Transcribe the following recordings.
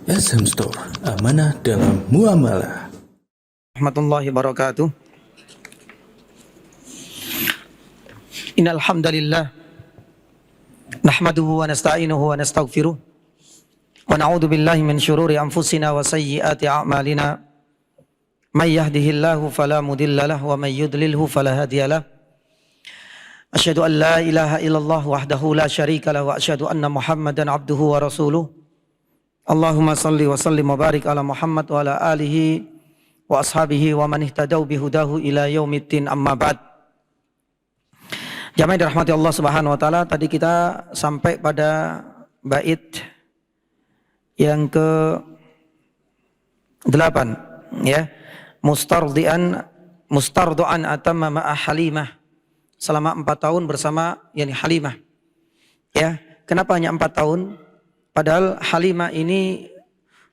SM Store, amanah dalam muamalah. Warahmatullahi wabarakatuh. Innal hamdalillah nahmaduhu wa nasta'inuhu wa nastaghfiruh wa na'udzu billahi min syururi anfusina wa sayyiati a'malina. May yahdihillahu fala mudilla lahu wa may yudlilhu fala hadiyalah. Asyhadu an la ilaha illallah wahdahu la syarika lahu wa asyhadu anna Muhammadan abduhu wa rasuluh. Allahumma salli wa sallim wa barik ala Muhammad wa ala alihi wa ashabihi wa man ihtadau bihudahu ila yaumiddin, amma ba'd. Jamaah dirahmati Allah Subhanahu wa taala, tadi kita sampai pada bait yang ke-8 ya. Mustardu'an atamma ma'a Halimah, selama 4 tahun bersama Halimah. Ya, kenapa hanya 4 tahun? Padahal Halimah ini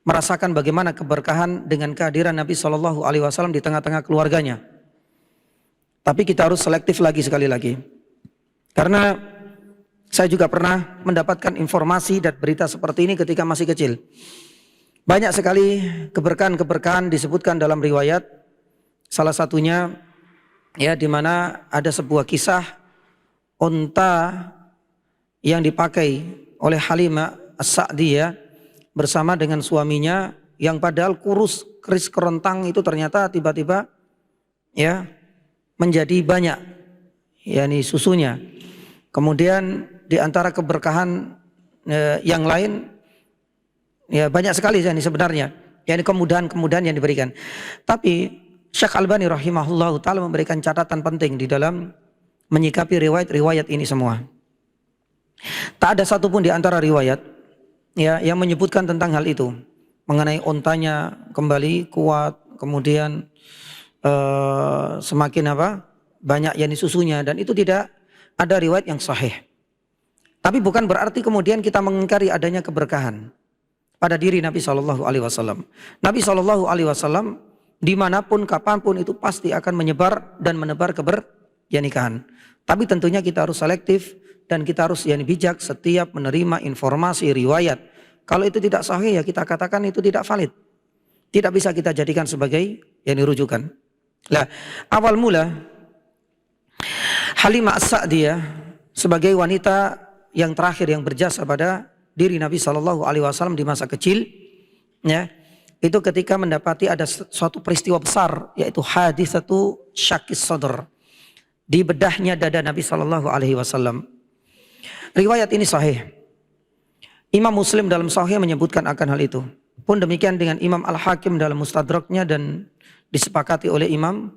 merasakan bagaimana keberkahan dengan kehadiran Nabi SAW di tengah-tengah keluarganya. Tapi kita harus selektif lagi sekali lagi. Karena saya juga pernah mendapatkan informasi dan berita seperti ini ketika masih kecil. Banyak sekali keberkahan-keberkahan disebutkan dalam riwayat. Salah satunya ya, di mana ada sebuah kisah unta yang dipakai oleh Halimah As-Sa'diyah bersama dengan suaminya yang padahal kurus, keris kerontang itu ternyata tiba-tiba ya menjadi banyak susunya. Kemudian di antara keberkahan yang lain ya banyak sekali sebenarnya kemudahan-kemudahan yang diberikan. Tapi Syekh Albani rahimahullah ta'ala memberikan catatan penting di dalam menyikapi riwayat-riwayat ini semua. Tak ada satupun di antara riwayat ya yang menyebutkan tentang hal itu, mengenai ontanya kembali kuat, kemudian semakin banyak susunya, dan itu tidak ada riwayat yang sahih. Tapi bukan berarti kemudian kita mengingkari adanya keberkahan pada diri Nabi SAW. Nabi SAW dimanapun, kapanpun itu pasti akan menyebar dan menebar keberyanikahan. Tapi tentunya kita harus selektif dan kita harus bijak setiap menerima informasi riwayat. Kalau itu tidak sahih ya kita katakan itu tidak valid. Tidak bisa kita jadikan sebagai rujukan. Nah, awal mula Halimah As-Sa'diyah sebagai wanita yang terakhir yang berjasa pada diri Nabi SAW di masa kecil, ya, itu ketika mendapati ada suatu peristiwa besar, yaitu haditsatu syakis sadr, di bedahnya dada Nabi SAW. Riwayat ini sahih. Imam Muslim dalam Sahih menyebutkan akan hal itu. Pun demikian dengan Imam Al-Hakim dalam Mustadraknya, dan disepakati oleh Imam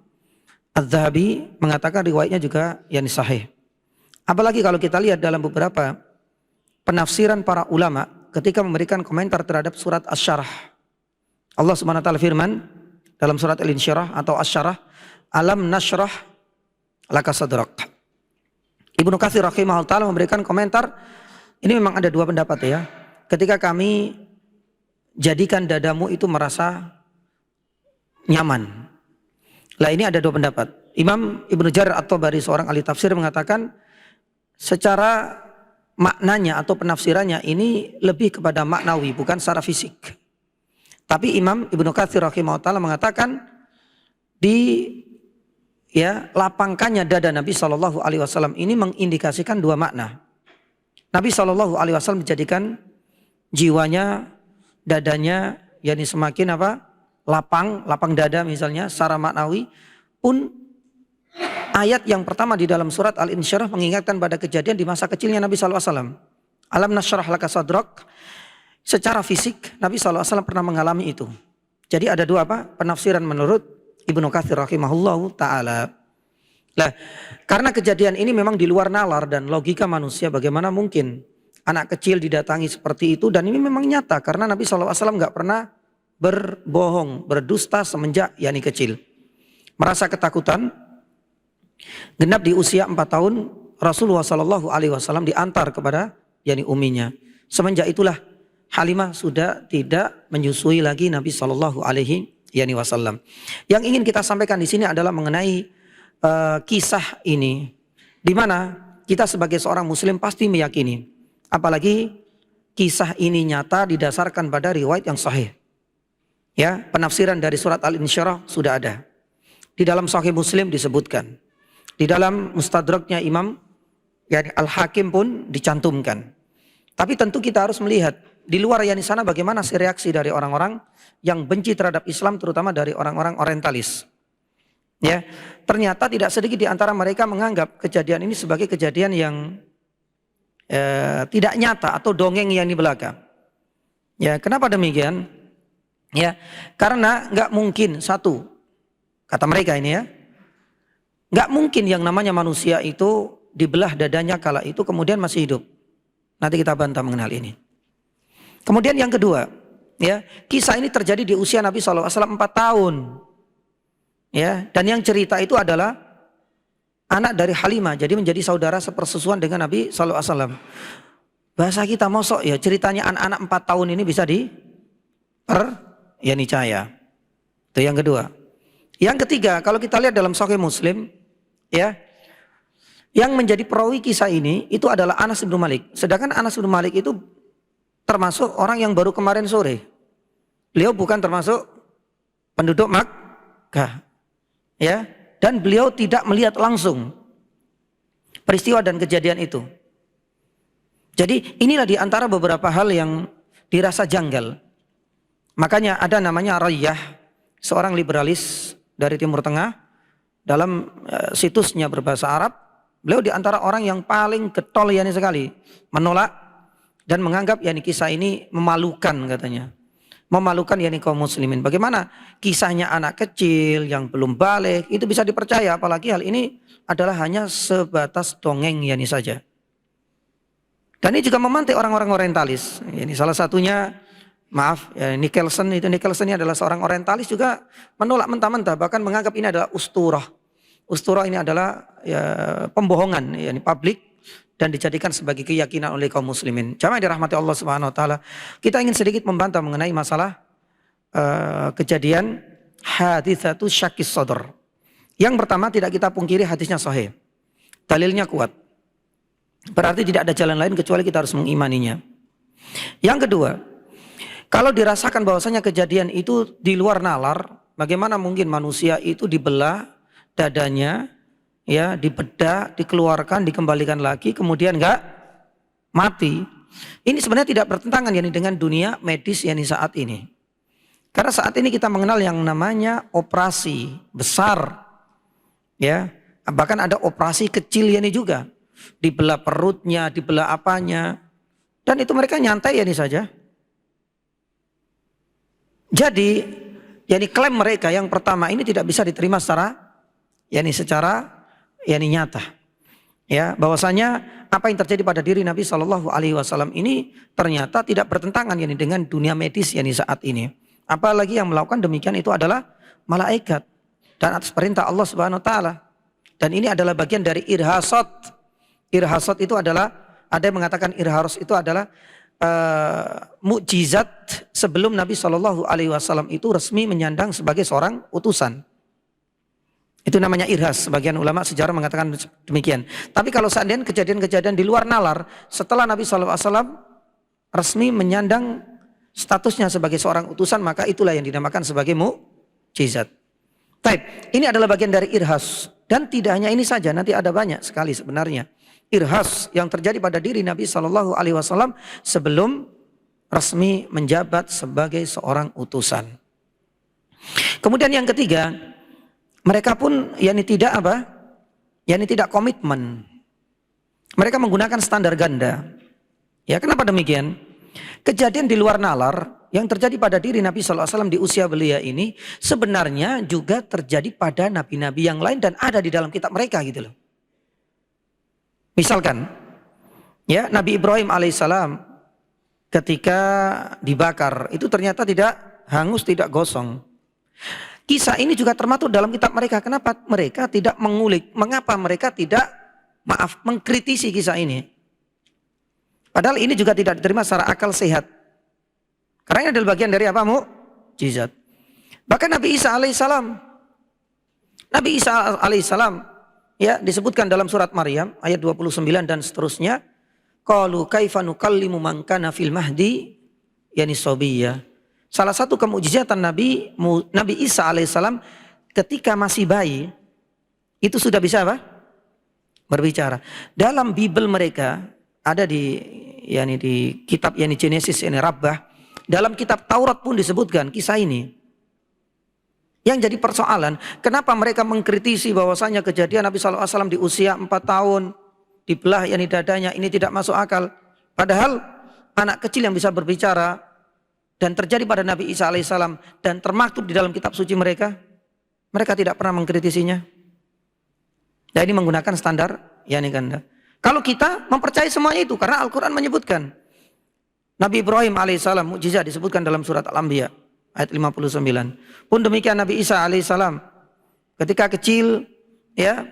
Az-Zahabi mengatakan riwayatnya juga sahih. Apalagi kalau kita lihat dalam beberapa penafsiran para ulama ketika memberikan komentar terhadap surat Asy-Syarah. Allah Subhanahu wa taala firman dalam surat Al-Insyirah atau Asy-Syarah, "Alam nashrah laka sadrak." Ibnu Katsir rahimahullah taala memberikan komentar, ini memang ada dua pendapat ya. Ketika kami jadikan dadamu itu merasa nyaman. Lah, ini ada dua pendapat. Imam Ibnu Jarir At-Tabari, seorang ahli tafsir, mengatakan secara maknanya atau penafsirannya ini lebih kepada maknawi, bukan secara fisik. Tapi Imam Ibnu Katsir rahimahullah taala mengatakan lapangkannya dada Nabi SAW ini mengindikasikan dua makna. Nabi SAW menjadikan jiwanya, dadanya semakin lapang dada misalnya secara maknawi. Pun ayat yang pertama di dalam surat Al-Insyirah mengingatkan pada kejadian di masa kecilnya Nabi SAW. Alam nashrah laka sadrak. Secara fisik Nabi SAW pernah mengalami itu. Jadi ada dua penafsiran menurut Ibnu Katsir rahimahullahu ta'ala. Nah, karena kejadian ini memang di luar nalar dan logika manusia, bagaimana mungkin anak kecil didatangi seperti itu, dan ini memang nyata karena Nabi SAW nggak pernah berbohong, berdusta semenjak kecil. Merasa ketakutan, genap di usia 4 tahun Rasulullah SAW diantar kepada uminya. Semenjak itulah Halimah sudah tidak menyusui lagi Nabi SAW. Yang ingin kita sampaikan di sini adalah mengenai kisah ini, di mana kita sebagai seorang Muslim pasti meyakini, apalagi kisah ini nyata didasarkan pada riwayat yang sahih. Ya, penafsiran dari surat Al-Insyirah sudah ada. Di dalam Sahih Muslim disebutkan. Di dalam Mustadraknya Imam Al-Hakim pun dicantumkan. Tapi tentu kita harus melihat di luar yani sana bagaimana reaksi dari orang-orang yang benci terhadap Islam, terutama dari orang-orang orientalis. Ya, ternyata tidak sedikit di antara mereka menganggap kejadian ini sebagai kejadian yang tidak nyata atau dongeng yang di belakang. Ya, kenapa demikian? Ya, karena nggak mungkin satu, kata mereka ini ya, nggak mungkin yang namanya manusia itu dibelah dadanya kala itu kemudian masih hidup. Nanti kita bantah mengenal ini. Kemudian yang kedua, ya, kisah ini terjadi di usia Nabi SAW 4 tahun. Ya, dan yang cerita itu adalah anak dari Halimah, jadi menjadi saudara sepersusuan dengan Nabi SAW. Bahasa kita mosok ya, ceritanya anak-anak 4 tahun ini bisa ya nicaya. Itu yang kedua. Yang ketiga, kalau kita lihat dalam Sahih Muslim, ya, yang menjadi perawi kisah ini itu adalah Anas bin Malik. Sedangkan Anas bin Malik itu termasuk orang yang baru kemarin sore. Beliau bukan termasuk penduduk Makkah. Ya, dan beliau tidak melihat langsung peristiwa dan kejadian itu. Jadi inilah di antara beberapa hal yang dirasa janggal. Makanya ada namanya Rayyah, seorang liberalis dari Timur Tengah, dalam situsnya berbahasa Arab, beliau di antara orang yang paling getol yani sekali, menolak dan menganggap yani kisah ini memalukan katanya. Memalukan yani kaum muslimin. Bagaimana kisahnya anak kecil yang belum balik itu bisa dipercaya, apalagi hal ini adalah hanya sebatas dongeng yani saja. Dan ini juga memantik orang-orang orientalis. Ini salah satunya, maaf, ya, Nicholson ini adalah seorang orientalis juga menolak mentah-mentah, bahkan menganggap ini adalah usturah. Usturah ini adalah ya, pembohongan yani publik dan dijadikan sebagai keyakinan oleh kaum muslimin. Jamaah dirahmati Allah Subhanahu wa taala. Kita ingin sedikit membantah mengenai masalah kejadian haditsatu syaqqis sadr. Yang pertama, tidak kita pungkiri hadisnya sahih. Dalilnya kuat. Berarti tidak ada jalan lain kecuali kita harus mengimaninya. Yang kedua, kalau dirasakan bahwasanya kejadian itu di luar nalar, bagaimana mungkin manusia itu dibelah dadanya, ya, dibedah, dikeluarkan, dikembalikan lagi, kemudian enggak mati. Ini sebenarnya tidak bertentangan yani dengan dunia medis yani saat ini. Karena saat ini kita mengenal yang namanya operasi besar, ya, bahkan ada operasi kecil yani juga, dibelah perutnya, dibelah apanya, dan itu mereka nyantai yani saja. Jadi, yani klaim mereka yang pertama ini tidak bisa diterima secara nyata, ya, bahwasanya apa yang terjadi pada diri Nabi Shallallahu Alaihi Wasallam ini ternyata tidak bertentangan yani dengan dunia medis yani saat ini. Apalagi yang melakukan demikian itu adalah malaikat dan atas perintah Allah Subhanahu Wa Taala. Dan ini adalah bagian dari irhasat. Irhasat itu adalah, ada yang mengatakan irhas itu adalah mukjizat sebelum Nabi Shallallahu Alaihi Wasallam itu resmi menyandang sebagai seorang utusan. Itu namanya irhas. Sebagian ulama sejarah mengatakan demikian. Tapi kalau seandainya kejadian-kejadian di luar nalar, setelah Nabi SAW resmi menyandang statusnya sebagai seorang utusan, maka itulah yang dinamakan sebagai mukjizat. Baik, ini adalah bagian dari irhas. Dan tidak hanya ini saja, nanti ada banyak sekali sebenarnya irhas yang terjadi pada diri Nabi SAW sebelum resmi menjabat sebagai seorang utusan. Kemudian yang ketiga, mereka pun tidak komitmen. Mereka menggunakan standar ganda. Ya, kenapa demikian? Kejadian di luar nalar yang terjadi pada diri Nabi SAW di usia belia ini sebenarnya juga terjadi pada nabi-nabi yang lain dan ada di dalam kitab mereka gitu loh. Misalkan, ya, Nabi Ibrahim alaihissalam ketika dibakar itu ternyata tidak hangus, tidak gosong. Kisah ini juga termaktub dalam kitab mereka. Kenapa mereka tidak mengulik? Mengapa mereka tidak mengkritisi kisah ini? Padahal ini juga tidak diterima secara akal sehat. Karena ini adalah bagian dari apa? Mukjizat. Bahkan Nabi Isa alaihissalam ya disebutkan dalam surat Maryam ayat 29 dan seterusnya. qalu kaifa nukallimu man kana fil mahdi yani sabiyya. Salah satu kemukjizatan Nabi Isa alaihissalam ketika masih bayi itu sudah bisa apa? Berbicara. Dalam Bible mereka ada di kitab Genesis Rabbah, dalam kitab Taurat pun disebutkan kisah ini. Yang jadi persoalan, kenapa mereka mengkritisi bahwasanya kejadian Nabi SAW di usia 4 tahun dibelah dadanya, ini tidak masuk akal. Padahal anak kecil yang bisa berbicara dan terjadi pada Nabi Isa alaihissalam dan termaktub di dalam kitab suci mereka tidak pernah mengkritisinya. Dan ini menggunakan standar ganda. Kalau kita mempercayai semuanya itu karena Al-Quran menyebutkan. Nabi Ibrahim alaihissalam mukjizat disebutkan dalam surat Al-Anbiya ayat 59. Pun demikian Nabi Isa alaihissalam ketika kecil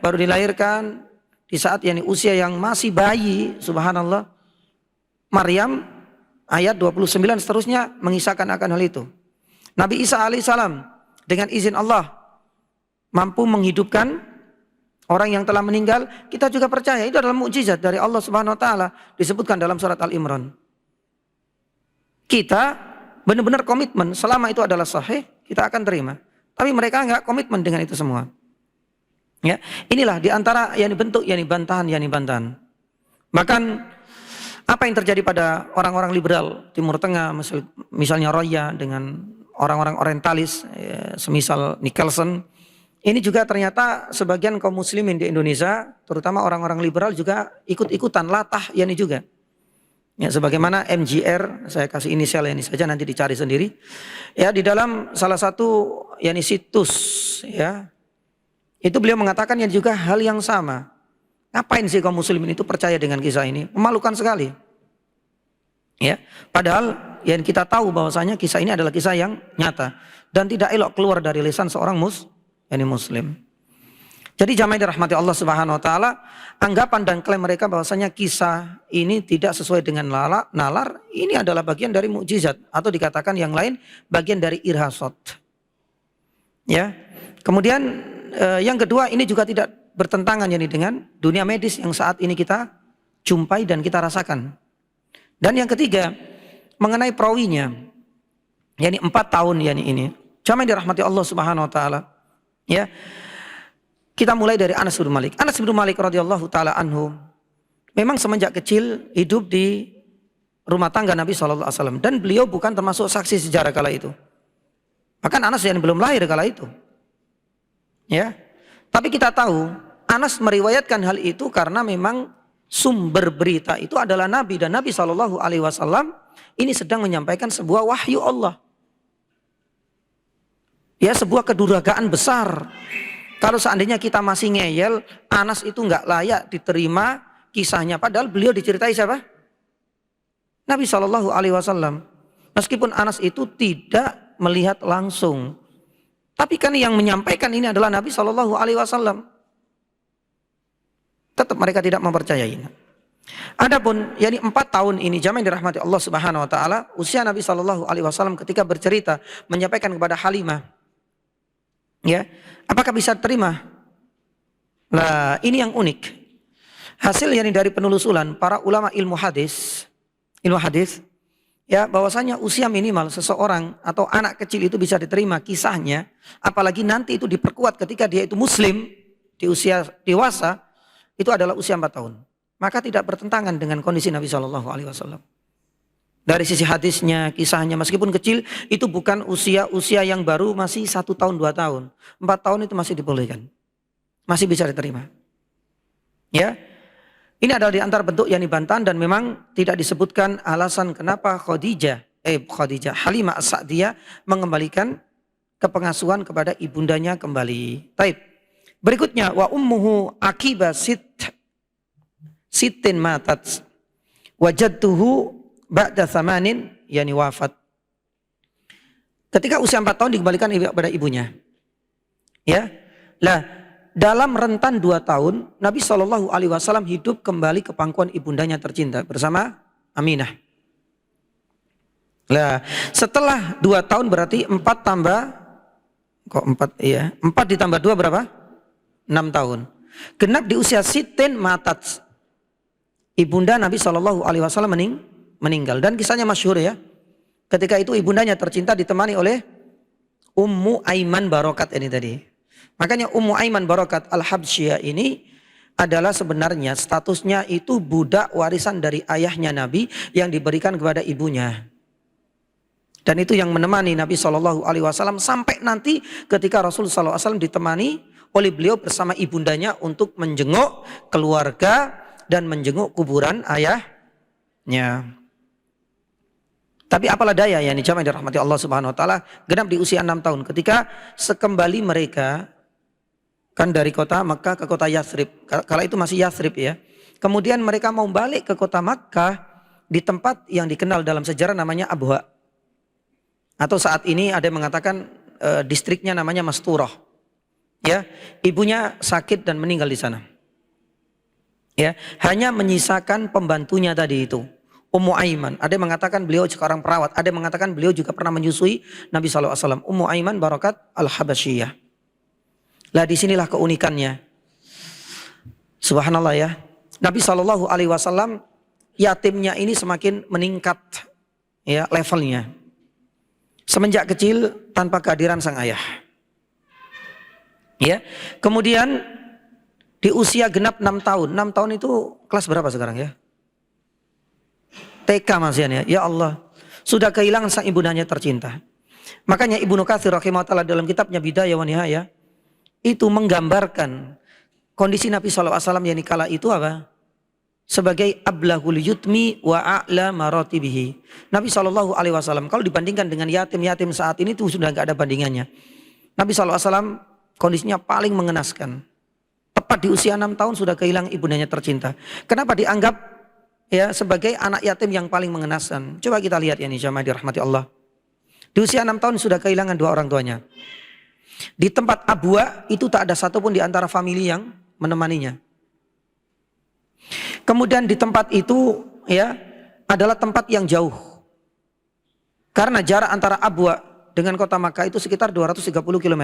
baru dilahirkan di saat usia yang masih bayi, subhanallah. Maryam ayat 29 seterusnya mengisahkan akan hal itu. Nabi Isa alaihissalam dengan izin Allah mampu menghidupkan orang yang telah meninggal, kita juga percaya itu adalah mukjizat dari Allah Subhanahu wa taala, disebutkan dalam surat Al-Imran. Kita benar-benar komitmen selama itu adalah sahih, kita akan terima. Tapi mereka enggak komitmen dengan itu semua. Ya, inilah diantara bentuk bantahan. Bahkan apa yang terjadi pada orang-orang liberal Timur Tengah, misalnya Roya dengan orang-orang orientalis, semisal Nicholson, ini juga ternyata sebagian kaum muslimin di Indonesia, terutama orang-orang liberal juga ikut-ikutan latah juga. Ya, sebagaimana MGR, saya kasih inisial ini saja, nanti dicari sendiri. Ya, di dalam salah satu situs itu beliau mengatakan juga hal yang sama. Ngapain sih kaum muslimin itu percaya dengan kisah ini? Memalukan sekali. Ya, padahal kita tahu bahwasanya kisah ini adalah kisah yang nyata dan tidak elok keluar dari lisan seorang muslim. Jadi jamaah dirahmati Allah Subhanahu wa taala, anggapan dan klaim mereka bahwasanya kisah ini tidak sesuai dengan nalar, ini adalah bagian dari mukjizat atau dikatakan yang lain bagian dari irhasat. Ya. Kemudian yang kedua, ini juga tidak bertentangan dengan dunia medis yang saat ini kita jumpai dan kita rasakan. Dan yang ketiga, mengenai perawinya, 4 tahun ini. Jamaah dirahmati Allah Subhanahu wa taala. Ya. Kita mulai dari Anas bin Malik. Anas bin Malik radhiyallahu taala anhu memang semenjak kecil hidup di rumah tangga Nabi SAW dan beliau bukan termasuk saksi sejarah kala itu. Bahkan Anas belum lahir kala itu. Ya. Tapi kita tahu Anas meriwayatkan hal itu karena memang sumber berita itu adalah Nabi, dan Nabi SAW ini sedang menyampaikan sebuah wahyu Allah. Ya, sebuah kedurhakaan besar. Kalau seandainya kita masih ngeyel, Anas itu nggak layak diterima kisahnya. Padahal beliau diceritai siapa? Nabi SAW. Meskipun Anas itu tidak melihat langsung, tapi kan yang menyampaikan ini adalah Nabi SAW. Tetap mereka tidak mempercayai. Adapun 4 tahun ini, jamaah yang dirahmati Allah Subhanahu wa taala, usia Nabi SAW ketika bercerita menyampaikan kepada Halimah, ya, apakah bisa terima? Nah, ini yang unik. Hasil dari penelusuran para ulama ilmu hadis, ya, bahwasanya usia minimal seseorang atau anak kecil itu bisa diterima kisahnya, apalagi nanti itu diperkuat ketika dia itu muslim di usia dewasa, itu adalah usia 4 tahun. Maka tidak bertentangan dengan kondisi Nabi SAW. Dari sisi hadisnya, kisahnya, meskipun kecil, itu bukan usia yang baru, masih 1 tahun, 2 tahun. 4 tahun itu masih dibolehkan. Masih bisa diterima. Ya, ini adalah di antara bentuk bantahan, dan memang tidak disebutkan alasan kenapa Halimah As-Sa'diyah mengembalikan kepengasuhan kepada ibundanya kembali. Taib. Berikutnya, wa ummuhu akiba sittin matat wajadtuhu ba'da thamanin wafat. Ketika usia 4 tahun dikembalikan kepada ibunya. Ya. Lah, dalam rentan 2 tahun Nabi SAW hidup kembali ke pangkuan ibundanya tercinta bersama Aminah. Lah, setelah 2 tahun berarti 4 ditambah 2 berapa? 6 tahun. Genap di usia sitin matat. ibunda Nabi SAW meninggal. Dan kisahnya masyhur ya. Ketika itu ibundanya tercinta ditemani oleh Ummu Aiman Barokat ini tadi. Makanya Ummu Aiman Barokat Al-Habsyiyah ini adalah sebenarnya statusnya itu budak warisan dari ayahnya Nabi yang diberikan kepada ibunya. Dan itu yang menemani Nabi SAW sampai nanti ketika Rasul SAW ditemani oleh beliau bersama ibundanya untuk menjenguk keluarga dan menjenguk kuburan ayahnya. Tapi apalah daya ya, jamaah dirahmati Allah Subhanahu wa taala, genap di usia 6 tahun ketika sekembali mereka kan dari kota Makkah ke kota Yathrib. Kala itu masih Yathrib ya. Kemudian mereka mau balik ke kota Makkah di tempat yang dikenal dalam sejarah namanya Abha. Atau saat ini ada yang mengatakan distriknya namanya Masturah. Ya, ibunya sakit dan meninggal di sana. Ya, hanya menyisakan pembantunya tadi itu. Ummu Aiman, ada yang mengatakan beliau sekarang perawat, ada yang mengatakan beliau juga pernah menyusui Nabi SAW. Ummu Aiman Barokat Al-Habasyiyah. Lah disinilah keunikannya. Subhanallah ya. Nabi SAW yatimnya ini semakin meningkat ya levelnya. Semenjak kecil tanpa kehadiran sang ayah. Ya. Kemudian di usia genap 6 tahun. 6 tahun itu kelas berapa sekarang ya? TK masihan ya. Ya Allah, sudah kehilangan sang ibundanya tercinta. Makanya Ibnu Katsir rahimahullah dalam kitabnya Bidayah wa Nihayah itu menggambarkan kondisi Nabi SAW yang kala itu apa? Sebagai ablahul yutmi wa a'la maratibihi. Nabi SAW kalau dibandingkan dengan yatim-yatim saat ini itu sudah nggak ada bandingannya. Nabi SAW kondisinya paling mengenaskan. Tepat di usia 6 tahun sudah kehilangan ibundanya tercinta. Kenapa dianggap ya sebagai anak yatim yang paling mengenaskan? Coba kita lihat ya nih jamaah dirahmati Allah. Di usia 6 tahun sudah kehilangan 2 orang tuanya. Di tempat Abwa itu tak ada satupun di antara famili yang menemaninya. Kemudian di tempat itu ya adalah tempat yang jauh. Karena jarak antara Abwa dengan kota Makkah itu sekitar 230 km.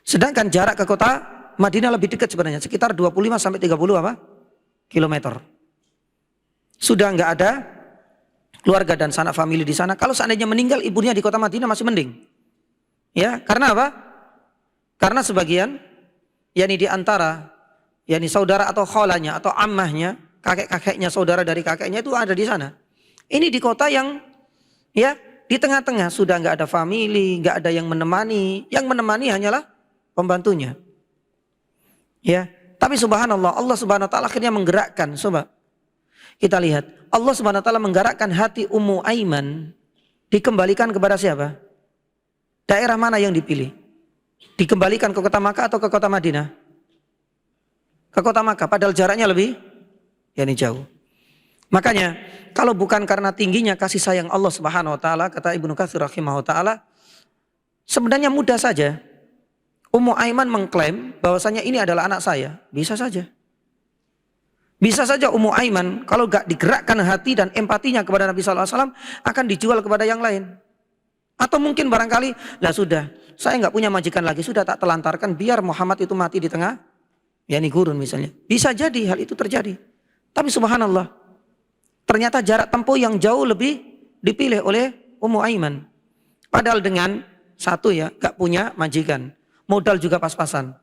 Sedangkan jarak ke kota Madinah lebih dekat sebenarnya, sekitar 25 sampai 30 kilometer. Sudah nggak ada keluarga dan sanak famili di sana. Kalau seandainya meninggal ibunya di kota Madinah masih mending. Ya, karena apa? Karena sebagian yakni di antara yakni saudara atau kholanya atau ammahnya, kakek-kakeknya, saudara dari kakeknya itu ada di sana. Ini di kota yang ya di tengah-tengah sudah nggak ada famili, nggak ada yang menemani. Yang menemani hanyalah pembantunya. Ya, tapi subhanallah Allah Subhanahu wa taala akhirnya menggerakkan, coba kita lihat. Allah Subhanahu wa taala menggerakkan hati Ummu Aiman dikembalikan kepada siapa? Daerah mana yang dipilih? Dikembalikan ke kota Makkah atau ke kota Madinah? Ke kota Makkah, padahal jaraknya lebih yakni jauh. Makanya kalau bukan karena tingginya kasih sayang Allah Subhanahu wa taala, kata Ibnu Katsir rahimahullah taala, sebenarnya mudah saja Ummu Aiman mengklaim bahwasanya ini adalah anak saya. Bisa saja. Bisa saja Ummu Aiman kalau gak digerakkan hati dan empatinya kepada Nabi SAW akan dijual kepada yang lain. Atau mungkin barangkali, lah sudah, saya gak punya majikan lagi, sudah tak telantarkan biar Muhammad itu mati di tengah, yakni gurun misalnya. Bisa jadi hal itu terjadi. Tapi subhanallah, ternyata jarak tempuh yang jauh lebih dipilih oleh Ummu Aiman. Padahal dengan satu ya, gak punya majikan. Modal juga pas-pasan.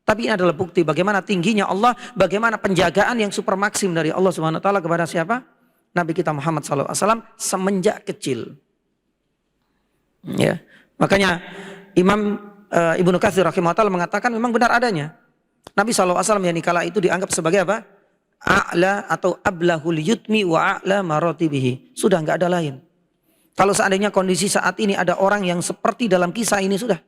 Tapi ini adalah bukti bagaimana tingginya Allah, bagaimana penjagaan yang super maksim dari Allah Subhanahu wa taala kepada siapa? Nabi kita Muhammad SAW semenjak kecil. Ya. Makanya Imam Ibnu Katsir rahimahullah taala mengatakan memang benar adanya. Nabi SAW yang kala itu dianggap sebagai apa? A'la atau ablahul yutmi wa a'la maratibihi. Sudah enggak ada lain. Kalau seandainya kondisi saat ini ada orang yang seperti dalam kisah ini sudah.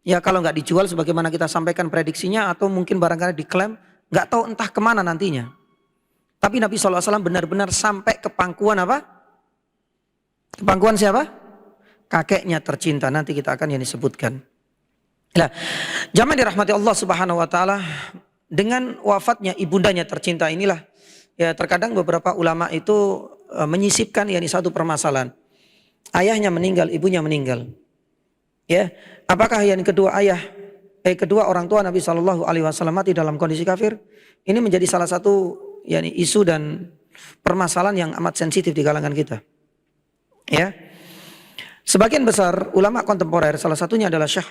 Ya kalau nggak dijual sebagaimana kita sampaikan prediksinya atau mungkin barangkali diklaim, nggak tahu entah kemana nantinya. Tapi Nabi SAW benar-benar sampai ke pangkuan apa? Ke pangkuan siapa? Kakeknya tercinta, nanti kita akan yang disebutkan. Nah, jamaah dirahmati Allah Subhanahu wa taala, dengan wafatnya ibundanya tercinta inilah ya terkadang beberapa ulama itu menyisipkan yakni satu permasalahan. Ayahnya meninggal, ibunya meninggal. Ya, apakah yang kedua orang tua Nabi SAW mati dalam kondisi kafir? Ini menjadi salah satu yakni isu dan permasalahan yang amat sensitif di kalangan kita. Ya. Sebagian besar ulama kontemporer, salah satunya adalah Syekh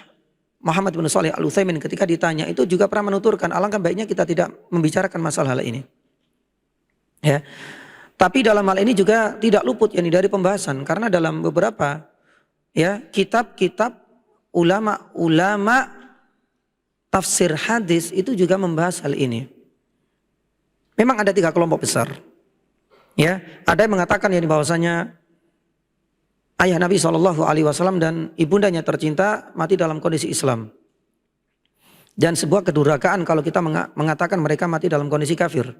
Muhammad bin Shalih Al-Utsaimin, ketika ditanya itu juga pernah menuturkan alangkah baiknya kita tidak membicarakan masalah hal ini. Ya. Tapi dalam hal ini juga tidak luput yakni dari pembahasan, karena dalam beberapa ya kitab-kitab ulama-ulama tafsir hadis itu juga membahas hal ini. Memang ada 3 kelompok besar. Ya, ada yang mengatakan yakni bahwasanya ayah Nabi SAW dan ibundanya tercinta mati dalam kondisi Islam. Dan sebuah kedurhakaan kalau kita mengatakan mereka mati dalam kondisi kafir.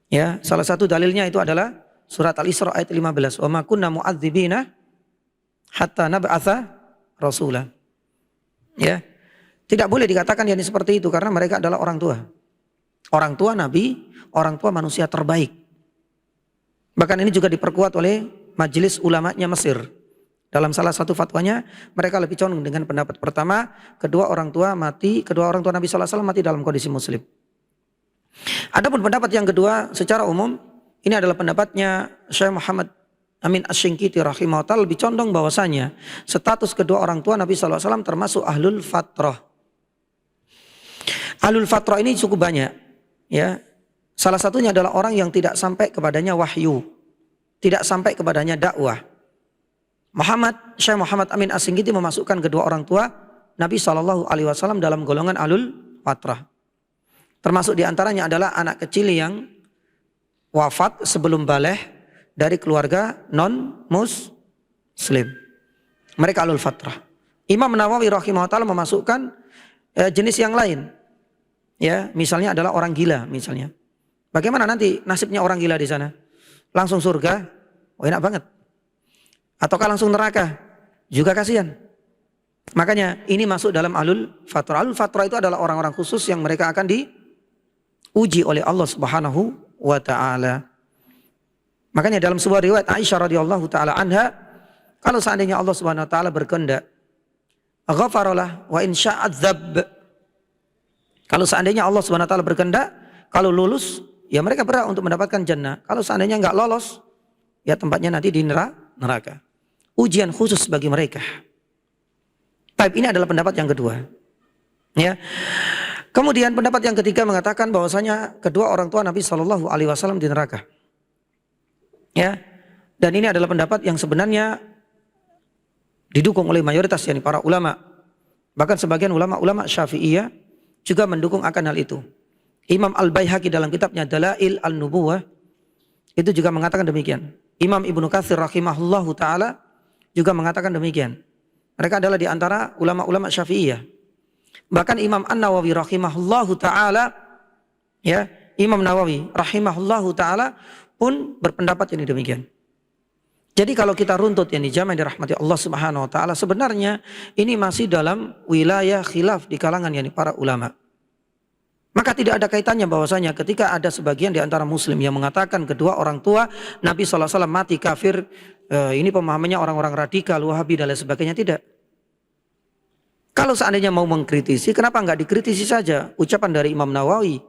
Ya, salah satu dalilnya itu adalah surat Al-Isra ayat 15. Wa ma kunna mu'adzibina hatta nab'atsa rasula. Ya. Tidak boleh dikatakan yakni seperti itu karena mereka adalah orang tua. Orang tua Nabi, orang tua manusia terbaik. Bahkan ini juga diperkuat oleh majelis ulamanya Mesir. Dalam salah satu fatwanya, mereka lebih condong dengan pendapat pertama, kedua orang tua Nabi SAW mati dalam kondisi muslim. Adapun pendapat yang kedua, secara umum, ini adalah pendapatnya Syekh Muhammad Amin Asy-Syinkiti rahimahullah, lebih condong bahwasanya status kedua orang tua Nabi SAW termasuk ahlul fatrah. Ahlul fatrah ini cukup banyak. Ya, salah satunya adalah orang yang tidak sampai kepadanya wahyu, tidak sampai kepadanya dakwah. Syekh Muhammad Amin Asy-Syinkiti memasukkan kedua orang tua Nabi SAW dalam golongan ahlul fatrah. Termasuk diantaranya adalah anak kecil yang wafat sebelum baligh dari keluarga non-muslim. Mereka ahlul fatrah. Imam Nawawi rahimahullah memasukkan jenis yang lain. Ya, misalnya adalah orang gila misalnya. Bagaimana nanti nasibnya orang gila di sana? Langsung surga? Oh, enak banget. Ataukah langsung neraka? Juga kasihan. Makanya ini masuk dalam ahlul fatrah. Ahlul fatrah itu adalah orang-orang khusus yang mereka akan diuji oleh Allah Subhanahu wa taala. Makanya dalam sebuah riwayat Aisyah radhiyallahu taala anha, kalau seandainya Allah Subhanahu wa taala berkehendak, ghafaralah wa in sya'adzab. Kalau seandainya Allah Subhanahu wa taala berkehendak, kalau lulus ya mereka berhak untuk mendapatkan jannah. Kalau seandainya enggak lolos, ya tempatnya nanti di neraka. Ujian khusus bagi mereka. Baik, ini adalah pendapat yang kedua. Ya. Kemudian pendapat yang ketiga mengatakan bahwasanya kedua orang tua Nabi SAW di neraka. Ya. Dan ini adalah pendapat yang sebenarnya didukung oleh mayoritas yakni para ulama. Bahkan sebagian ulama-ulama Syafi'iyah juga mendukung akan hal itu. Imam Al-Baihaqi dalam kitabnya Dalail An-Nubuwah itu juga mengatakan demikian. Imam Ibnu Katsir rahimahullahu taala juga mengatakan demikian. Mereka adalah di antara ulama-ulama Syafi'iyah. Bahkan Imam An-Nawawi rahimahullahu taala, ya, Imam Nawawi rahimahullahu taala pun berpendapat ini demikian. Jadi kalau kita runtut yang dijamaah dirahmati Allah Subhanahu wa taala, sebenarnya ini masih dalam wilayah khilaf di kalangan yakni para ulama. Maka tidak ada kaitannya bahwasanya ketika ada sebagian di antara muslim yang mengatakan kedua orang tua Nabi SAW mati kafir, ini pemahamannya orang-orang radikal, Wahabi dan lain sebagainya, tidak. Kalau seandainya mau mengkritisi, kenapa enggak dikritisi saja ucapan dari Imam Nawawi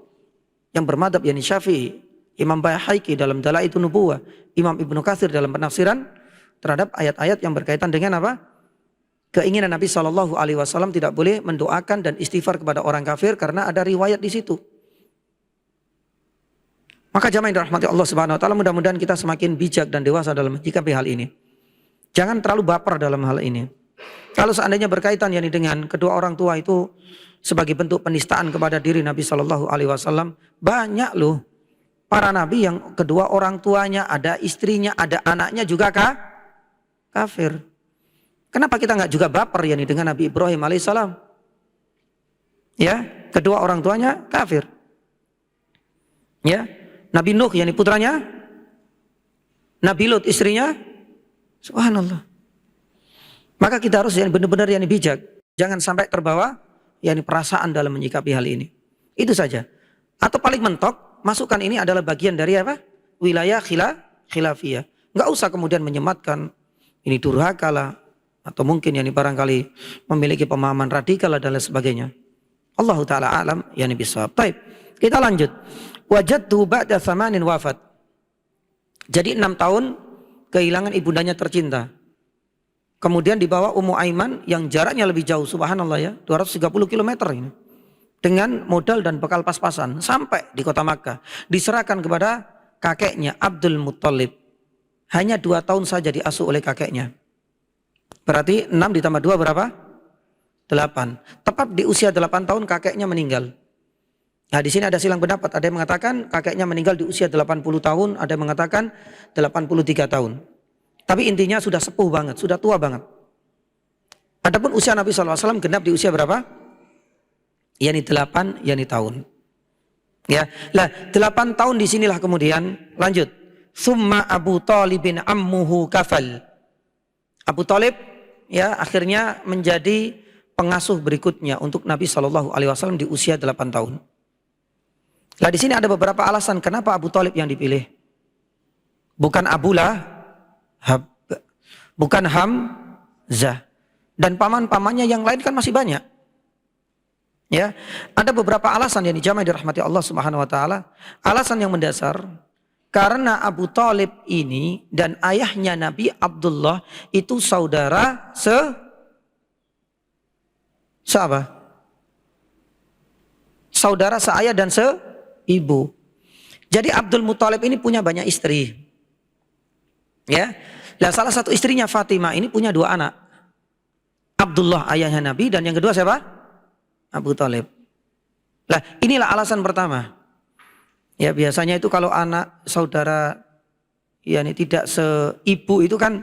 yang bermadhab yakni Syafi'i, Imam Baihaqi dalam Dalail An-Nubuwah, Imam Ibnu Katsir dalam penafsiran terhadap ayat-ayat yang berkaitan dengan apa? Keinginan Nabi SAW tidak boleh mendoakan dan istighfar kepada orang kafir karena ada riwayat di situ. Maka jamaah yang dirahmati Allah Subhanahu wa taala, mudah-mudahan kita semakin bijak dan dewasa dalam menyikapi hal ini. Jangan terlalu baper dalam hal ini. Kalau seandainya berkaitan yakni dengan kedua orang tua itu sebagai bentuk penistaan kepada diri Nabi SAW, banyak loh para nabi yang kedua orang tuanya, ada istrinya, ada anaknya juga kafir. Kenapa kita nggak juga baper yakni dengan Nabi Ibrahim alaihissalam? Ya, kedua orang tuanya kafir. Ya, Nabi Nuh yakni putranya, Nabi Lut istrinya, subhanallah. Maka kita harus yang benar-benar yang bijak, jangan sampai terbawa yakni perasaan dalam menyikapi hal ini. Itu saja. Atau paling mentok, masukkan ini adalah bagian dari apa? Wilayah khilafiyah. Enggak usah kemudian menyematkan ini durhaka lah, atau mungkin yakni barangkali memiliki pemahaman radikal dan lain sebagainya. Allah taala alam yakni bisawab. Baik. Kita lanjut. Wajadtu ba'da thamanin wafat. Jadi 6 tahun kehilangan ibundanya tercinta. Kemudian dibawa Ummu Aiman yang jaraknya lebih jauh, subhanallah ya, 230 km ini. Dengan modal dan bekal pas-pasan sampai di kota Makkah. Diserahkan kepada kakeknya Abdul Muttalib. Hanya 2 tahun saja diasuh oleh kakeknya. Berarti 6 ditambah 2 berapa? 8. Tepat di usia 8 tahun kakeknya meninggal. Nah di sini ada silang pendapat. Ada yang mengatakan kakeknya meninggal di usia 80 tahun. Ada yang mengatakan 83 tahun. Tapi intinya sudah sepuh banget, sudah tua banget. Adapun usia Nabi SAW genap di usia berapa? Yani 8, yani tahun. Ya, lah 8 tahun disinilah kemudian lanjut. Summa Abu Talibin ammuhu kafal. Abu Talib ya akhirnya menjadi pengasuh berikutnya untuk Nabi SAW di usia 8 tahun. Lah di sini ada beberapa alasan kenapa Abu Talib yang dipilih. Bukan Abu Lahab, bukan Hamzah, dan paman-pamannya yang lain kan masih banyak. Ya, ada beberapa alasan yang dijamai dirahmati Allah Subhanahu wa taala. Alasan yang mendasar karena Abu Talib ini dan ayahnya Nabi Abdullah itu saudara siapa? Saudara seayah dan seibu. Jadi Abdul Muttalib ini punya banyak istri. Ya, nah salah satu istrinya Fatimah ini punya 2 anak. Abdullah ayahnya Nabi dan yang kedua siapa? Abu Talib. Nah inilah alasan pertama. Ya biasanya itu kalau anak saudara yani tidak seibu itu kan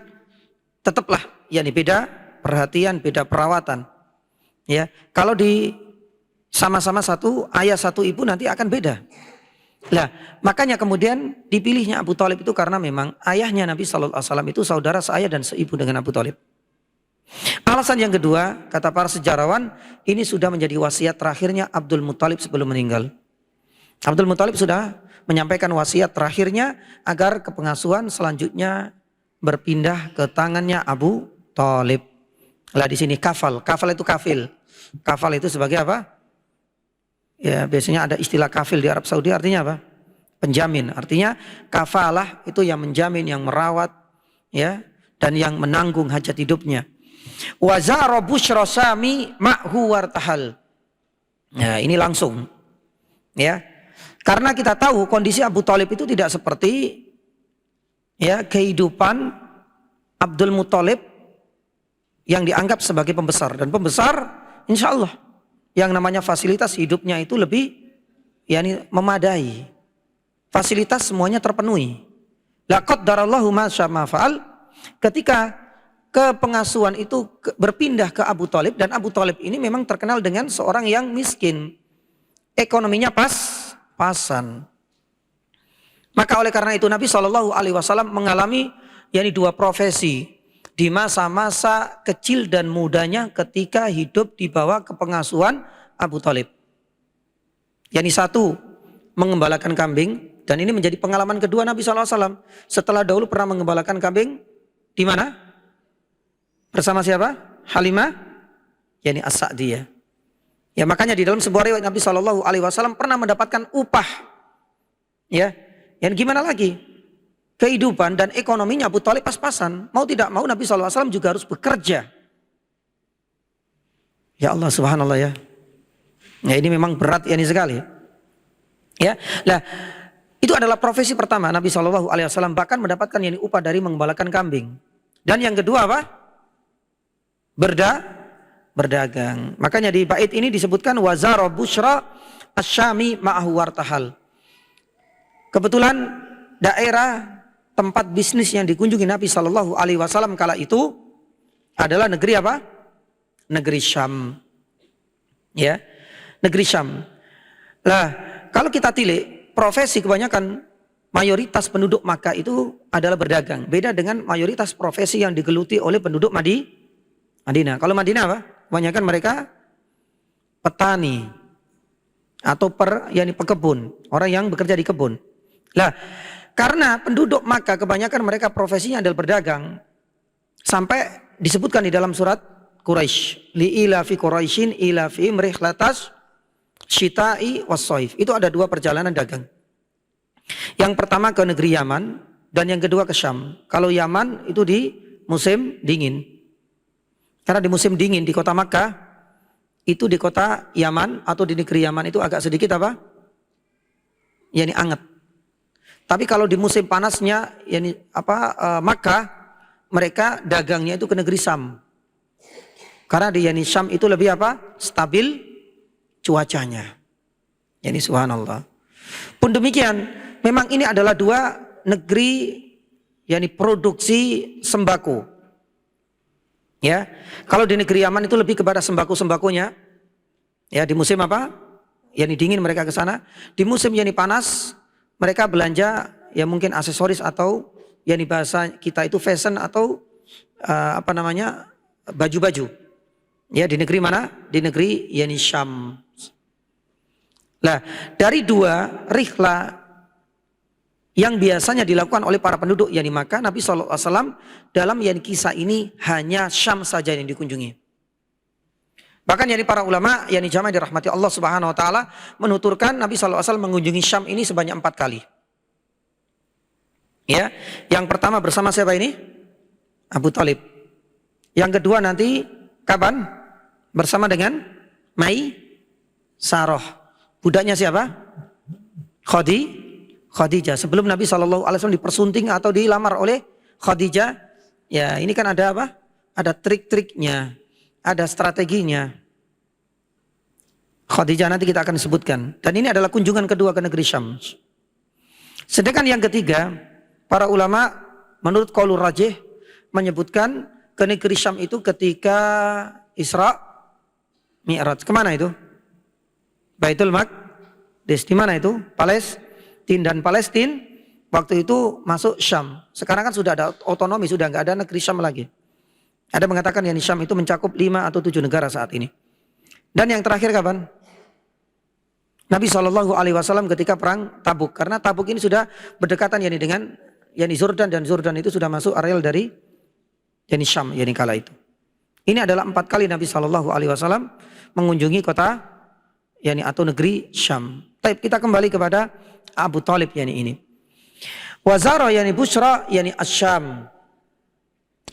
tetaplah yani beda perhatian, beda perawatan. Ya kalau di sama-sama satu ayah satu ibu nanti akan beda. Nah, makanya kemudian dipilihnya Abu Talib itu karena memang ayahnya Nabi SAW itu saudara seayah dan seibu dengan Abu Talib. Alasan yang kedua, kata para sejarawan, ini sudah menjadi wasiat terakhirnya Abdul Muttalib sebelum meninggal. Abdul Muttalib sudah menyampaikan wasiat terakhirnya agar kepengasuhan selanjutnya berpindah ke tangannya Abu Talib. Lah di sini kafal, kafal itu kafil. Kafal itu sebagai apa? Ya biasanya ada istilah kafil di Arab Saudi artinya apa? Penjamin. Artinya kafalah itu yang menjamin, yang merawat ya dan yang menanggung hajat hidupnya. Wa zara busyra sami ma'hu wartahal. Nah, ini langsung. Ya. Karena kita tahu kondisi Abu Talib itu tidak seperti ya kehidupan Abdul Muttalib yang dianggap sebagai pembesar, dan pembesar insya Allah yang namanya fasilitas hidupnya itu lebih yakni memadai. Fasilitas semuanya terpenuhi. Laqad darallahu ma syama fa'al. Ketika kepengasuhan itu berpindah ke Abu Talib, dan Abu Talib ini memang terkenal dengan seorang yang miskin. Ekonominya pas-pasan. Maka oleh karena itu Nabi SAW mengalami yakni 2 profesi di masa-masa kecil dan mudanya ketika hidup di bawah kepengasuhan Abu Talib. Yakni 1, mengembalakan kambing, dan ini menjadi pengalaman kedua Nabi SAW. Setelah dahulu pernah mengembalakan kambing di mana? Bersama siapa? Halimah, yakni As-Sa'diyah. Ya makanya di dalam sebuah riwayat Nabi SAW pernah mendapatkan upah. Ya, yang gimana lagi? Kehidupan dan ekonominya Abu Talib pas-pasan. Mau tidak mau Nabi SAW juga harus bekerja. Ya Allah subhanallah ya. Ya ini memang berat ya ini sekali. Ya, lah itu adalah profesi pertama Nabi SAW, bahkan mendapatkan yani upah dari mengembalakan kambing. Dan yang kedua apa? Berdagang. Makanya di bait ini disebutkan wazara busyra asyami ma'ahu wartahal. Kebetulan daerah tempat bisnis yang dikunjungi Nabi SAW kala itu adalah negeri apa? Negeri Syam. Ya, negeri Syam. Lah, kalau kita tilik, profesi kebanyakan mayoritas penduduk Makkah itu adalah berdagang. Beda dengan mayoritas profesi yang digeluti oleh penduduk Madinah. Kalau Madinah apa? Kebanyakan mereka petani atau pekebun, orang yang bekerja di kebun. Lah, karena penduduk Makkah kebanyakan mereka profesinya adalah berdagang. Sampai disebutkan di dalam surat Quraisy, li ilafi Quraisyin ilafihim rihlatas Syita'i was-shaif. Itu ada 2 perjalanan dagang. Yang pertama ke negeri Yaman dan yang kedua ke Syam. Kalau Yaman itu di musim dingin. Karena di musim dingin di kota Makkah, itu di kota Yaman atau di negeri Yaman itu agak sedikit apa? Yani anget. Tapi kalau di musim panasnya yani Makkah, mereka dagangnya itu ke negeri Syam. Karena di yani Syam itu lebih apa? Stabil cuacanya. Yani subhanallah. Pun demikian, memang ini adalah 2 negeri yani produksi sembako. Ya. Kalau di negeri Yaman itu lebih kepada sembako-sembakonya. Ya, di musim apa? Yani dingin mereka ke sana. Di musim yani panas mereka belanja ya mungkin aksesoris atau yani bahasa kita itu fashion atau baju-baju. Ya, di negeri mana? Di negeri yani Syam. Nah, dari 2 rihlah yang biasanya dilakukan oleh para penduduk yani Makkah, Nabi SAW dalam yani kisah ini hanya Syam saja yang dikunjungi. Bahkan yani para ulama yani jamaah dirahmati Allah Subhanahu wa taala menuturkan Nabi SAW mengunjungi Syam ini sebanyak 4 kali. Ya, yang pertama bersama siapa ini? Abu Thalib. Yang kedua nanti kapan? Bersama dengan Saroh. Budaknya siapa? Khadijah. Sebelum Nabi SAW dipersunting atau dilamar oleh Khadijah, ya ini kan ada apa? Ada trik-triknya, ada strateginya. Khadijah nanti kita akan sebutkan. Dan ini adalah kunjungan kedua ke negeri Syam. Sedangkan yang ketiga, para ulama menurut qaulur rajih menyebutkan ke negeri Syam itu ketika Isra Mi'raj. Kemana itu? Baitul Maqdis. Di mana itu? Palestina. Dan Palestina waktu itu masuk Syam. Sekarang kan sudah ada otonomi, sudah nggak ada negeri Syam lagi. Ada mengatakan yang Syam itu mencakup 5 atau 7 negara saat ini. Dan yang terakhir kapan? Nabi SAW ketika perang Tabuk. Karena Tabuk ini sudah berdekatan yani dengan yani Jordan, dan Jordan itu sudah masuk areal dari yani Syam yani kala itu. Ini adalah 4 kali Nabi SAW mengunjungi kota yani atau negeri Syam. Baik, kita kembali kepada Abu Thalib yani ini. Wazara yani Busra yani Asyam.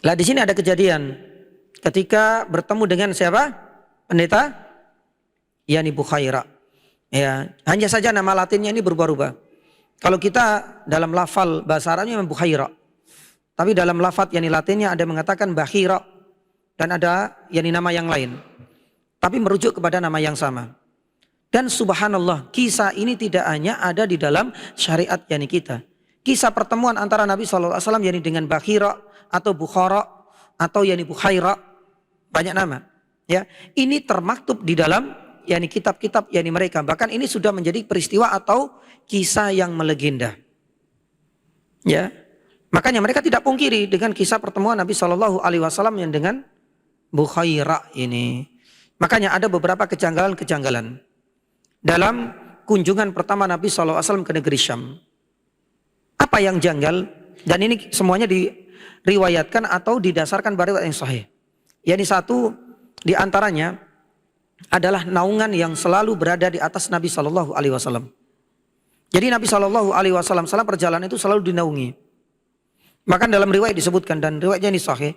Lah di sini ada kejadian ketika bertemu dengan siapa? Pendeta yani Bukhaira. Ya, hanya saja nama latinnya ini berubah-ubah. Kalau kita dalam lafal bahasa Arabnya memang Bukhaira. Tapi dalam lafaz yani latinnya ada mengatakan Bakhira dan ada yani nama yang lain. Tapi merujuk kepada nama yang sama. Dan subhanallah, kisah ini tidak hanya ada di dalam syariat yani kita. Kisah pertemuan antara Nabi SAW yani dengan Bakhira atau Bukhara atau yani Bukhaira, banyak nama. Ya, ini termaktub di dalam yani kitab-kitab yani mereka. Bahkan ini sudah menjadi peristiwa atau kisah yang melegenda. Ya, makanya mereka tidak pungkiri dengan kisah pertemuan Nabi SAW yang dengan Bukhaira ini. Makanya ada beberapa kejanggalan-kejanggalan dalam kunjungan pertama Nabi SAW ke negeri Syam. Apa yang janggal? Dan ini semuanya diriwayatkan atau didasarkan pada riwayat yang sahih. Yani satu di antaranya adalah naungan yang selalu berada di atas Nabi SAW. Jadi Nabi SAW salah perjalanan itu selalu dinaungi. Bahkan dalam riwayat disebutkan, dan riwayatnya ini sahih,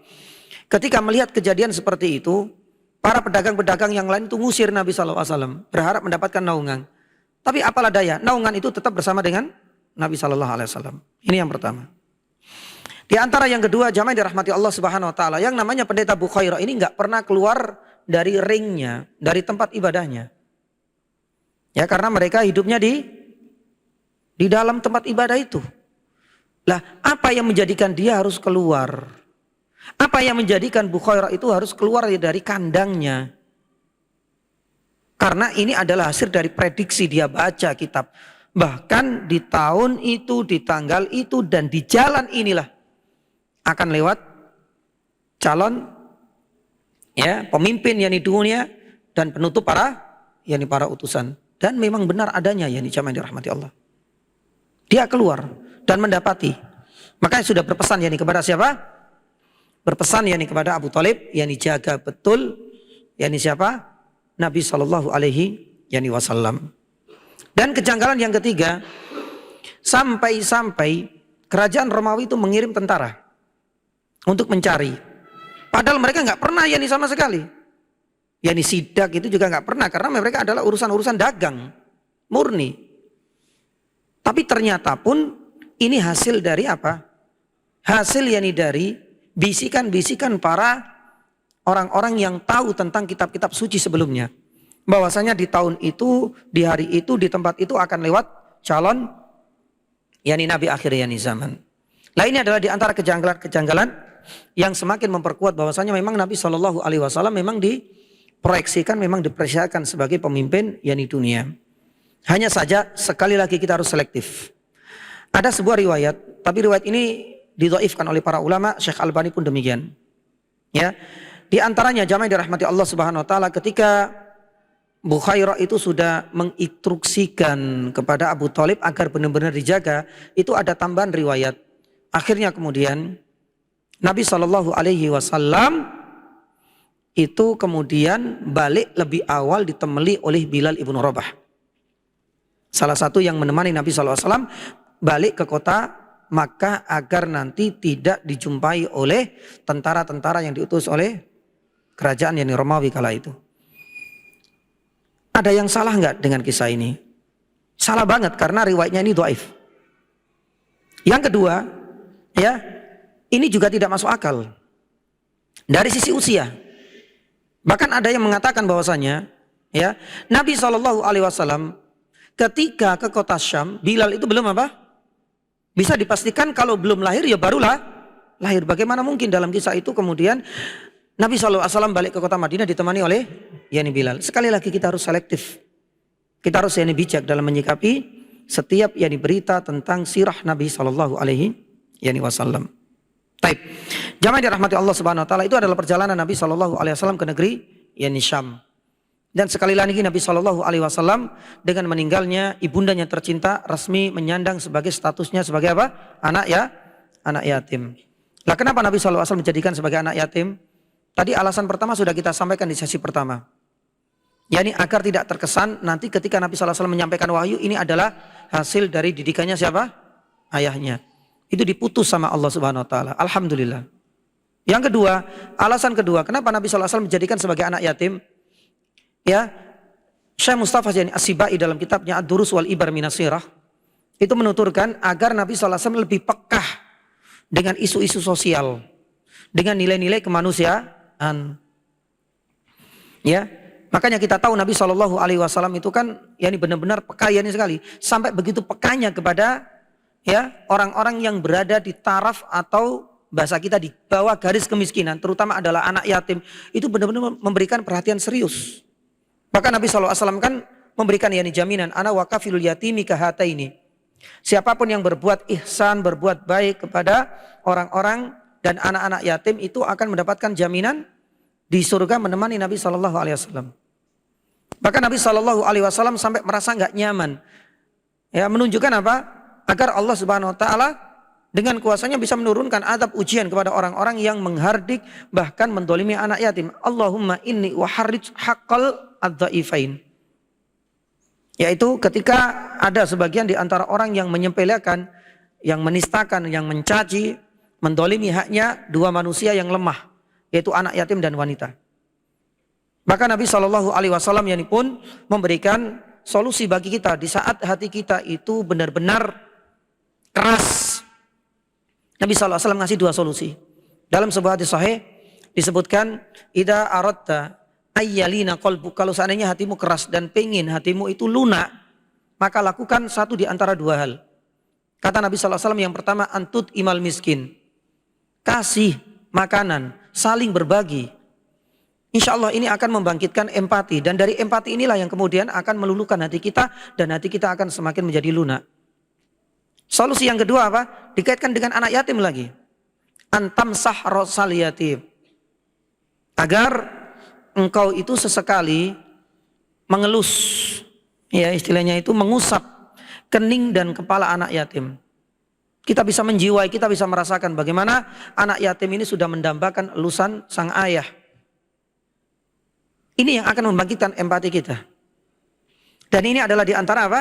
ketika melihat kejadian seperti itu, para pedagang-pedagang yang lain itu ngusir Nabi SAW, berharap mendapatkan naungan. Tapi apalah daya, naungan itu tetap bersama dengan Nabi SAW. Ini yang pertama. Di antara yang kedua, jamaah dirahmati Allah Subhanahu Wa Taala, yang namanya pendeta Bukhaira ini nggak pernah keluar dari ringnya, dari tempat ibadahnya. Ya, karena mereka hidupnya di dalam tempat ibadah itu. Lah, apa yang menjadikan dia harus keluar? Apa yang menjadikan Bukhaira itu harus keluar dari kandangnya? Karena ini adalah hasil dari prediksi dia baca kitab. Bahkan di tahun itu, di tanggal itu, dan di jalan inilah akan lewat calon ya pemimpin yang di dunia dan penutup para utusan. Dan memang benar adanya yang jamaah dirahmati Allah. Dia keluar dan mendapati. Makanya sudah berpesan yani kepada siapa? Berpesan yani kepada Abu Thalib, yani jaga betul yani siapa? Nabi SAW yani wasallam. Dan kejanggalan yang ketiga, sampai-sampai kerajaan Romawi itu mengirim tentara untuk mencari. Padahal mereka nggak pernah yani sama sekali. Yani sidak itu juga nggak pernah, karena mereka adalah urusan-urusan dagang murni. Tapi ternyata pun ini hasil dari apa? Hasil yani dari bisikan-bisikan para orang-orang yang tahu tentang kitab-kitab suci sebelumnya. Bahwasanya di tahun itu, di hari itu, di tempat itu akan lewat calon yani nabi akhir yani zaman. Nah, ini adalah di antara kejanggalan-kejanggalan yang semakin memperkuat bahwasanya memang Nabi SAW memang diproyeksikan, memang dipersiapkan sebagai pemimpin yani dunia. Hanya saja sekali lagi kita harus selektif. Ada sebuah riwayat, tapi riwayat ini didhaifkan oleh para ulama, Syekh Albani pun demikian. Ya. Di antaranya jamaah dirahmati Allah Subhanahu wa taala, ketika Bukhairah itu sudah menginstruksikan kepada Abu Thalib agar benar-benar dijaga, itu ada tambahan riwayat. Akhirnya kemudian Nabi SAW itu kemudian balik lebih awal ditemeli oleh Bilal ibnu Rabah. Salah satu yang menemani Nabi SAW balik ke kota Makkah agar nanti tidak dijumpai oleh tentara-tentara yang diutus oleh kerajaan yani Romawi kala itu. Ada yang salah nggak dengan kisah ini? Salah banget, karena riwayatnya ini dhaif. Yang kedua, ya, ini juga tidak masuk akal dari sisi usia. Bahkan ada yang mengatakan bahwasanya, ya, Nabi SAW ketika ke kota Syam, Bilal itu belum apa? Bisa dipastikan kalau belum lahir ya barulah lahir. Bagaimana mungkin dalam kisah itu kemudian Nabi SAW balik ke kota Madinah ditemani oleh yani Bilal. Sekali lagi kita harus selektif. Kita harus yani bijak dalam menyikapi setiap yani berita tentang sirah Nabi SAW. Baik. Jamaah dirahmati Allah Subhanahu wa taala, itu adalah perjalanan Nabi SAW ke negeri yani Syam. Dan sekali lagi Nabi SAW dengan meninggalnya ibundanya tercinta resmi menyandang sebagai statusnya sebagai apa? Anak yatim. Lah kenapa Nabi SAW menjadikan sebagai anak yatim? Tadi alasan pertama sudah kita sampaikan di sesi pertama. yakni agar tidak terkesan nanti ketika Nabi SAW menyampaikan wahyu ini adalah hasil dari didikannya siapa? Ayahnya. Itu diputus sama Allah Subhanahu Wa Taala. Alhamdulillah. Yang kedua, alasan kedua, kenapa Nabi SAW menjadikan sebagai anak yatim? Ya, Syekh Mustafa As-Sibai dalam kitabnya Ad-Durus wal Ibar Minas Sirah itu menuturkan agar Nabi SAW lebih pekah dengan isu-isu sosial, dengan nilai-nilai kemanusiaan. Ya, makanya kita tahu Nabi SAW itu kan, yakni benar-benar peka yakni sekali, sampai begitu pekanya kepada ya orang-orang yang berada di taraf atau bahasa kita di bawah garis kemiskinan, terutama adalah anak yatim, itu benar-benar memberikan perhatian serius. Bahkan Nabi SAW kan memberikan yakni jaminan, ana wakafilul yatimi kahataini. Siapapun yang berbuat ihsan, berbuat baik kepada orang-orang dan anak-anak yatim itu akan mendapatkan jaminan di surga menemani Nabi SAW. Bahkan Nabi SAW sampai merasa nggak nyaman, ya menunjukkan apa? Agar Allah Subhanahu Wa Taala dengan kuasanya bisa menurunkan adab ujian kepada orang-orang yang menghardik bahkan mendolimi anak yatim. Allahumma inni waharrij haqqal adzaifain. Yaitu ketika ada sebagian di antara orang yang menyepelekan, yang menistakan, yang mencaci, mendolimi haknya dua manusia yang lemah, yaitu anak yatim dan wanita. Bahkan Nabi SAW yani pun memberikan solusi bagi kita di saat hati kita itu benar-benar keras. Nabi SAW ngasih dua solusi. Dalam sebuah hadis sahih disebutkan, idza aradta ayyalina qalbu, kalau seandainya hatimu keras dan pengen hatimu itu lunak, maka lakukan satu di antara dua hal. Kata Nabi SAW yang pertama, antut imal miskin, kasih makanan, saling berbagi. Insya Allah ini akan membangkitkan empati, dan dari empati inilah yang kemudian akan meluluhkan hati kita dan hati kita akan semakin menjadi lunak. Solusi yang kedua apa? Dikaitkan dengan anak yatim lagi. Antamsah rosal yatim, agar engkau itu sesekali mengelus, ya istilahnya itu mengusap kening dan kepala anak yatim. Kita bisa menjiwai, kita bisa merasakan bagaimana anak yatim ini sudah mendambakan elusan sang ayah. Ini yang akan membangkitkan empati kita. Dan ini adalah di antara apa?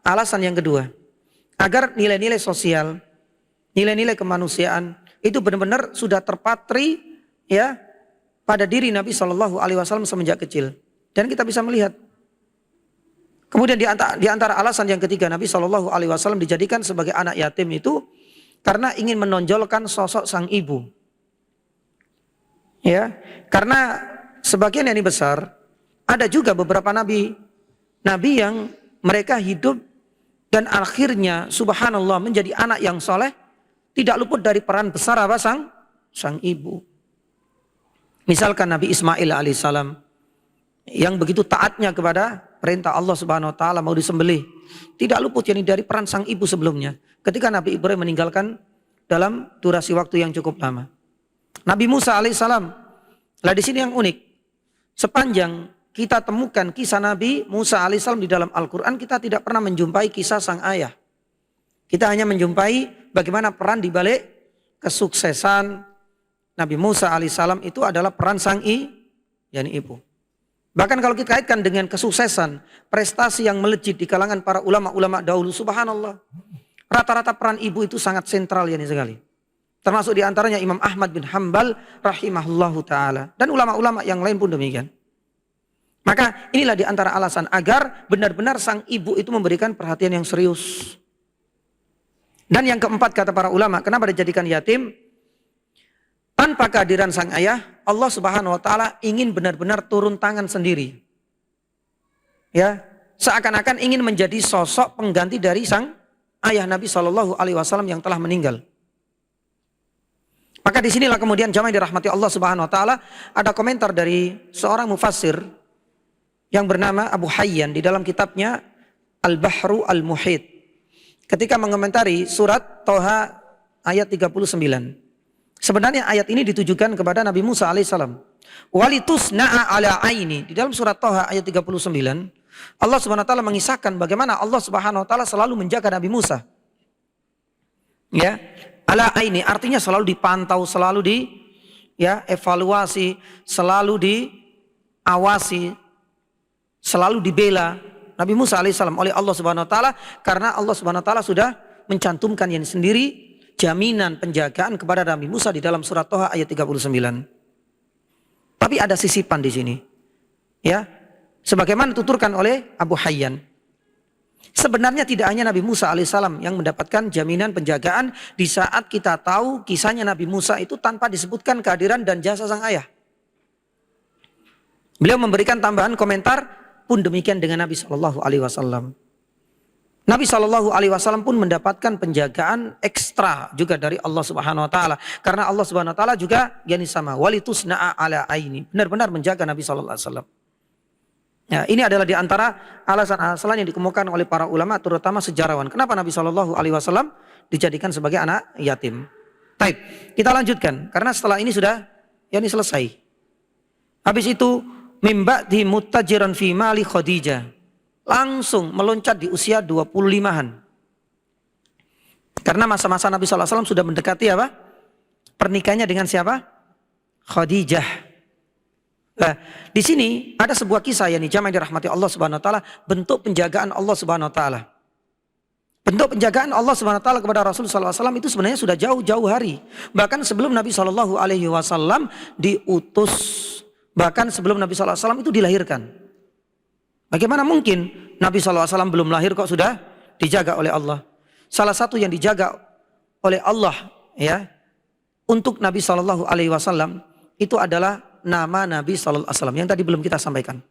Alasan yang kedua. Agar nilai-nilai sosial, nilai-nilai kemanusiaan itu benar-benar sudah terpatri ya pada diri Nabi Shallallahu Alaihi Wasallam semenjak kecil. Dan kita bisa melihat. Kemudian di antara alasan yang ketiga, Nabi Shallallahu Alaihi Wasallam dijadikan sebagai anak yatim itu karena ingin menonjolkan sosok sang ibu. Ya, karena sebagian yang besar ada juga beberapa nabi yang mereka hidup dan akhirnya subhanallah menjadi anak yang soleh, tidak luput dari peran besar apa sang ibu. Misalkan Nabi Ismail alaihissalam yang begitu taatnya kepada perintah Allah Subhanahu wa taala mau disembelih, tidak luput yakni dari peran sang ibu sebelumnya. Ketika Nabi Ibrahim meninggalkan dalam durasi waktu yang cukup lama. Nabi Musa alaihissalam, lah di sini yang unik. Sepanjang kita temukan kisah Nabi Musa alaihissalam di dalam Al-Quran, kita tidak pernah menjumpai kisah sang ayah. Kita hanya menjumpai bagaimana peran di balik kesuksesan Nabi Musa alaihissalam itu adalah peran sang yakni ibu. Bahkan kalau kita kaitkan dengan kesuksesan, prestasi yang melejit di kalangan para ulama-ulama dahulu, subhanallah. Rata-rata peran ibu itu sangat sentral yakni sekali. Termasuk di antaranya Imam Ahmad bin Hanbal rahimahullahu ta'ala. Dan ulama-ulama yang lain pun demikian. Maka inilah di antara alasan agar benar-benar sang ibu itu memberikan perhatian yang serius. Dan yang keempat kata para ulama, kenapa dijadikan yatim? Tanpa kehadiran sang ayah, Allah Subhanahu wa taala ingin benar-benar turun tangan sendiri. Ya, seakan-akan ingin menjadi sosok pengganti dari sang ayah Nabi Shallallahu alaihi wasallam yang telah meninggal. Maka disinilah kemudian jamaah dirahmati Allah Subhanahu wa taala, ada komentar dari seorang mufassir yang bernama Abu Hayyan di dalam kitabnya Al-Bahru Al-Muhit. Ketika mengomentari surat Toha ayat 39. Sebenarnya ayat ini ditujukan kepada Nabi Musa alaihissalam. Walitusna'a ala aini. Di dalam surat Toha ayat 39, Allah Subhanahu wa taala mengisahkan bagaimana Allah Subhanahu wa taala selalu menjaga Nabi Musa. Ya, ala aini artinya selalu dipantau, selalu evaluasi, selalu diawasi, selalu dibela Nabi Musa alaihissalam oleh Allah Subhanahu wa taala, karena Allah Subhanahu wa taala sudah mencantumkan yang sendiri jaminan penjagaan kepada Nabi Musa di dalam surat Toha ayat 39. Tapi ada sisipan di sini. Ya. Sebagaimana dituturkan oleh Abu Hayyan. Sebenarnya tidak hanya Nabi Musa alaihissalam yang mendapatkan jaminan penjagaan, di saat kita tahu kisahnya Nabi Musa itu tanpa disebutkan kehadiran dan jasa sang ayah. Beliau memberikan tambahan komentar pun demikian dengan Nabi Shallallahu alaihi wasallam. Nabi Shallallahu alaihi wasallam pun mendapatkan penjagaan ekstra juga dari Allah Subhanahu wa taala, karena Allah Subhanahu wa taala juga yani sama walitusna'a ala aini, benar-benar menjaga Nabi Shallallahu alaihi wasallam. Ya, ini adalah di antara alasan-alasan yang dikemukakan oleh para ulama, terutama sejarawan. Kenapa Nabi Shallallahu alaihi wasallam dijadikan sebagai anak yatim? Baik, kita lanjutkan karena setelah ini sudah yani selesai. Habis itu mimba'di muttajiran fi mali Khadijah. Langsung meloncat di usia 25-an. Karena masa-masa Nabi SAW sudah mendekati apa? Pernikahannya dengan siapa? Khadijah. Nah, di sini ada sebuah kisah yang jamaah dirahmati Allah Subhanahu wa taala, bentuk penjagaan Allah Subhanahu wa taala. Bentuk penjagaan Allah Subhanahu wa taala kepada Rasul sallallahu alaihi wasallam itu sebenarnya sudah jauh-jauh hari. Bahkan sebelum Nabi sallallahu alaihi wasallam diutus, bahkan sebelum Nabi sallallahu alaihi wasallam itu dilahirkan. Bagaimana mungkin Nabi SAW belum lahir kok sudah dijaga oleh Allah? Salah satu yang dijaga oleh Allah ya untuk Nabi SAW itu adalah nama Nabi SAW yang tadi belum kita sampaikan.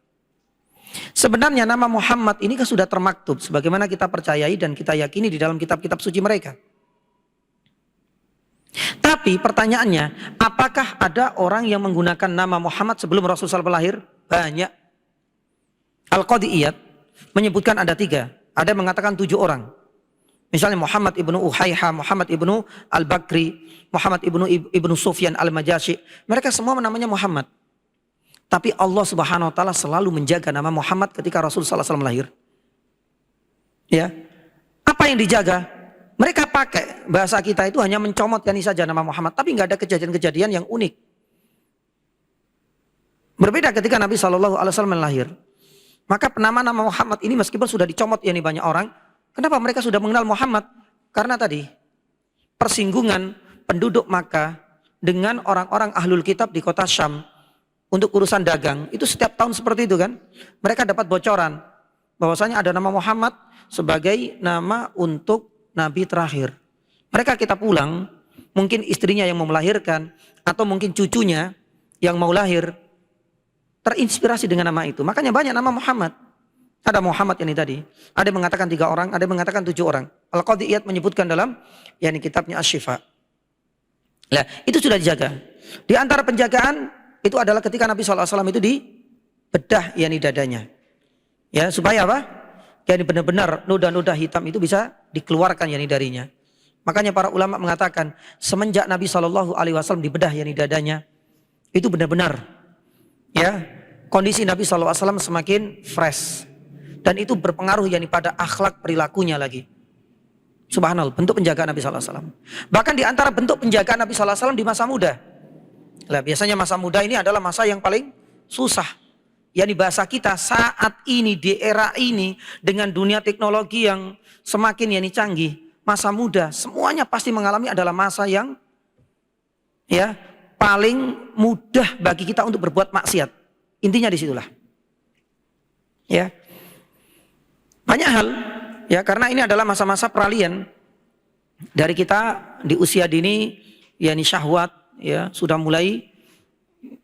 Sebenarnya nama Muhammad ini kan sudah termaktub sebagaimana kita percayai dan kita yakini di dalam kitab-kitab suci mereka. Tapi pertanyaannya, apakah ada orang yang menggunakan nama Muhammad sebelum Rasulullah SAW lahir? Banyak. Al-Qadiyat menyebutkan ada 3. Ada yang mengatakan 7 orang. Misalnya Muhammad ibnu Uhayha, Muhammad ibnu Al-Bakri, Muhammad ibnu Sufyan Al-Majashi. Mereka semua namanya Muhammad. Tapi Allah Subhanahu wa taala selalu menjaga nama Muhammad ketika Rasul sallallahu alaihi wasallam lahir. Ya. Apa yang dijaga? Mereka pakai bahasa kita itu hanya mencomot yani saja nama Muhammad, tapi nggak ada kejadian-kejadian yang unik. Berbeda ketika Nabi sallallahu alaihi wasallam lahir. Maka nama Muhammad ini meskipun sudah dicomot yakni banyak orang, kenapa mereka sudah mengenal Muhammad? Karena tadi persinggungan penduduk Makkah dengan orang-orang ahlul kitab di kota Syam untuk urusan dagang. Itu setiap tahun seperti itu kan. Mereka dapat bocoran bahwasanya ada nama Muhammad sebagai nama untuk nabi terakhir. Mereka kita pulang, mungkin istrinya yang mau melahirkan atau mungkin cucunya yang mau lahir terinspirasi dengan nama itu. Makanya banyak nama Muhammad. Ada Muhammad ini tadi. Ada yang mengatakan 3 orang, ada yang mengatakan 7 orang. Al-Qadhi Iyad menyebutkan dalam kitabnya Asy-Syifa. Nah, itu sudah dijaga. Di antara penjagaan itu adalah ketika Nabi SAW itu dibedah dadanya. Ya, supaya apa? Benar-benar noda-noda hitam itu bisa dikeluarkan darinya. Makanya para ulama mengatakan semenjak Nabi SAW dibedah dadanya, itu benar-benar kondisi Nabi SAW semakin fresh. Dan itu berpengaruh pada akhlak perilakunya lagi. Subhanallah, bentuk penjagaan Nabi SAW. Bahkan di antara bentuk penjagaan Nabi SAW di masa muda. Nah, biasanya masa muda ini adalah masa yang paling susah. Bahasa kita saat ini, di era ini, dengan dunia teknologi yang semakin canggih. Masa muda, semuanya pasti mengalami adalah masa yang paling mudah bagi kita untuk berbuat maksiat. Intinya disitulah. Banyak hal, karena ini adalah masa-masa peralihan dari kita di usia dini, syahwat, sudah mulai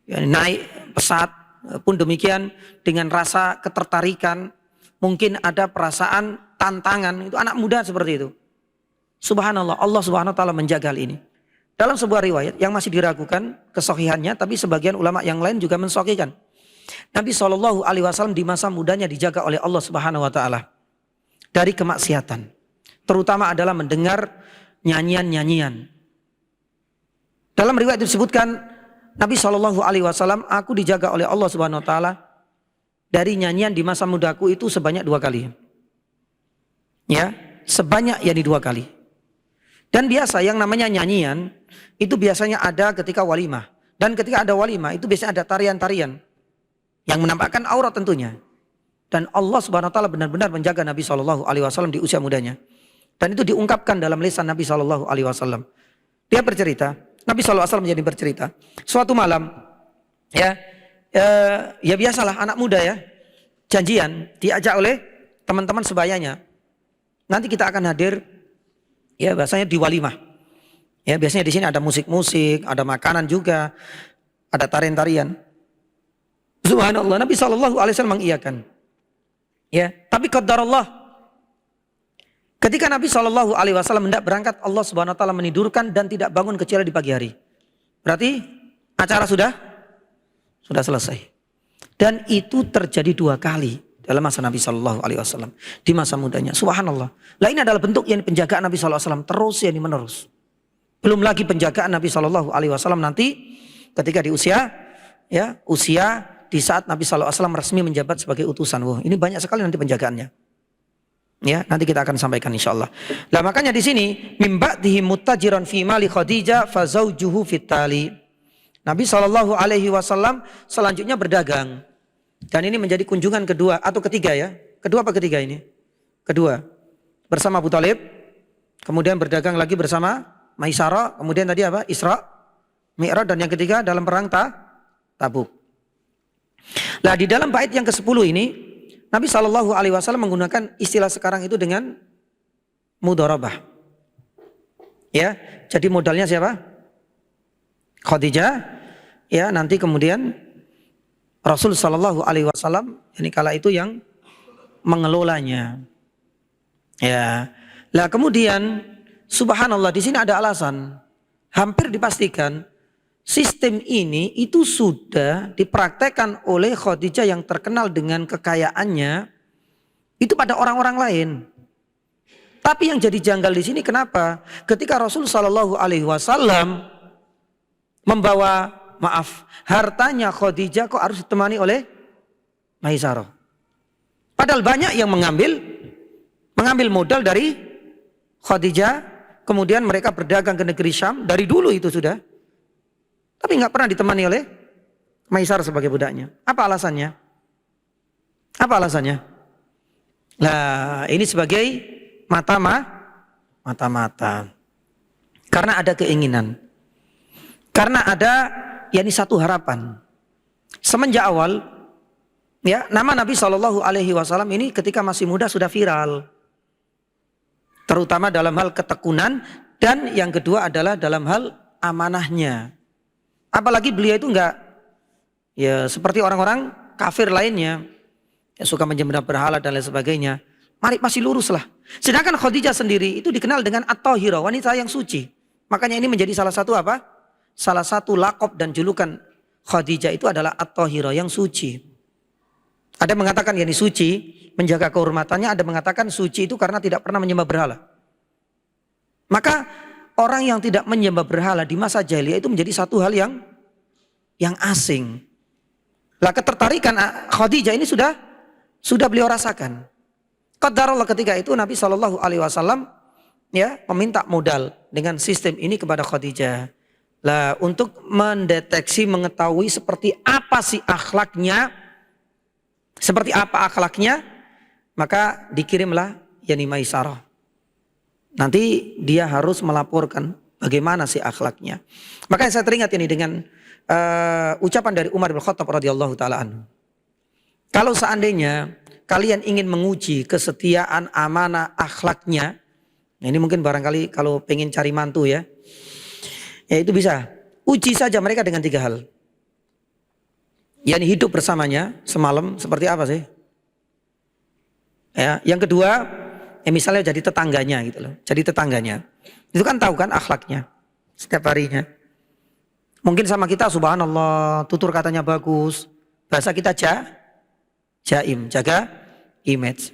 naik pesat. Pun demikian dengan rasa ketertarikan, mungkin ada perasaan tantangan. Itu anak muda seperti itu. Subhanallah, Allah Subhanahu wa taala menjaga hal ini. Dalam sebuah riwayat yang masih diragukan kesohihannya, tapi sebagian ulama yang lain juga mensohikan. Nabi SAW di masa mudanya dijaga oleh Allah Subhanahu wa taala dari kemaksiatan. Terutama adalah mendengar nyanyian-nyanyian. Dalam riwayat disebutkan Nabi SAW, aku dijaga oleh Allah Subhanahu wa taala dari nyanyian di masa mudaku itu sebanyak 2 kali. Sebanyak 2 kali. Dan biasa yang namanya nyanyian itu biasanya ada ketika walimah. Dan ketika ada walimah itu biasanya ada tarian-tarian yang menampakkan aurat tentunya. Dan Allah Subhanahu wa taala benar-benar menjaga Nabi SAW di usia mudanya. Dan itu diungkapkan dalam lisan Nabi SAW. Dia bercerita, Nabi SAW menjadi bercerita. Suatu malam, biasalah anak muda janjian diajak oleh teman-teman sebayanya. Nanti kita akan hadir, biasanya di walimah. Biasanya di sini ada musik-musik, ada makanan juga, ada tarian-tarian. Subhanallah, Nabi SAW mengiyakan. Tapi qadarullah, ketika Nabi SAW hendak berangkat, Allah Subhanahu wa taala menidurkan dan tidak bangun kecuali di pagi hari. Berarti acara sudah selesai. Dan itu terjadi 2 kali dalam masa Nabi SAW di masa mudanya. Subhanallah. Lah ini adalah bentuk penjagaan Nabi SAW terus menerus. Belum lagi penjagaan Nabi SAW nanti ketika di usia di saat Nabi SAW resmi menjabat sebagai utusan. Wah, ini banyak sekali nanti penjagaannya. Nanti kita akan sampaikan insyaallah. Lah makanya di sini mimba'dihi muttajiran fi mali Khadijah fa zaujuhu fitali. Nabi SAW selanjutnya berdagang. Dan ini menjadi kunjungan kedua atau ketiga Kedua apa ketiga ini? Kedua. Bersama Abu Thalib. Kemudian berdagang lagi bersama Maisarah. Kemudian tadi apa? Isra, Mi'raj, dan yang ketiga dalam perang Tabuk. Lah di dalam bait yang ke-10 ini Nabi SAW menggunakan istilah sekarang itu dengan mudharabah. Jadi modalnya siapa? Khadijah. Nanti kemudian Rasul SAW ini kala itu yang mengelolanya. Lah kemudian subhanallah di sini ada alasan. Hampir dipastikan sistem ini itu sudah dipraktekkan oleh Khadijah yang terkenal dengan kekayaannya itu pada orang-orang lain. Tapi yang jadi janggal di sini kenapa? Ketika Rasul SAW membawa hartanya Khadijah kok harus ditemani oleh Maisarah. Padahal banyak yang mengambil modal dari Khadijah, kemudian mereka berdagang ke negeri Syam dari dulu itu sudah. Tapi nggak pernah ditemani oleh Maisarah sebagai budaknya. Apa alasannya? Apa alasannya? Nah, ini sebagai mata-mata. Karena ada keinginan. Karena ada satu harapan. Semenjak awal, ya, nama Nabi SAW ini ketika masih muda sudah viral. Terutama dalam hal ketekunan, dan yang kedua adalah dalam hal amanahnya. Apalagi beliau itu enggak seperti orang-orang kafir lainnya, suka menyembah berhala dan lain sebagainya. Masih lurus lah. Sedangkan Khadijah sendiri itu dikenal dengan At-Thahirah, wanita yang suci. Makanya ini menjadi salah satu apa? Salah satu laqab dan julukan Khadijah itu adalah At-Thahirah, yang suci. Ada yang mengatakan suci, menjaga kehormatannya. Ada yang mengatakan suci itu karena tidak pernah menyembah berhala. Maka orang yang tidak menyembah berhala di masa jahiliyah itu menjadi satu hal yang asing. Lah ketertarikan Khadijah ini sudah beliau rasakan. Qadarullah ketika itu Nabi SAW meminta modal dengan sistem ini kepada Khadijah. Lah untuk mendeteksi, mengetahui seperti apa sih akhlaknya, maka dikirimlah Maisarah. Nanti dia harus melaporkan bagaimana sih akhlaknya. Makanya saya teringat ini dengan ucapan dari Umar bin Khattab radhiyallahu taala anhu. Kalau seandainya kalian ingin menguji kesetiaan, amanah, akhlaknya, ini mungkin barangkali kalau pengen cari mantu ya itu bisa. Uji saja mereka dengan 3 hal. Hidup bersamanya semalam seperti apa sih? Ya, yang kedua, misalnya jadi tetangganya gitu loh. Jadi tetangganya. Itu kan tahu kan akhlaknya setiap harinya. Mungkin sama kita subhanallah, tutur katanya bagus. Bahasa kita jaim, jaga image.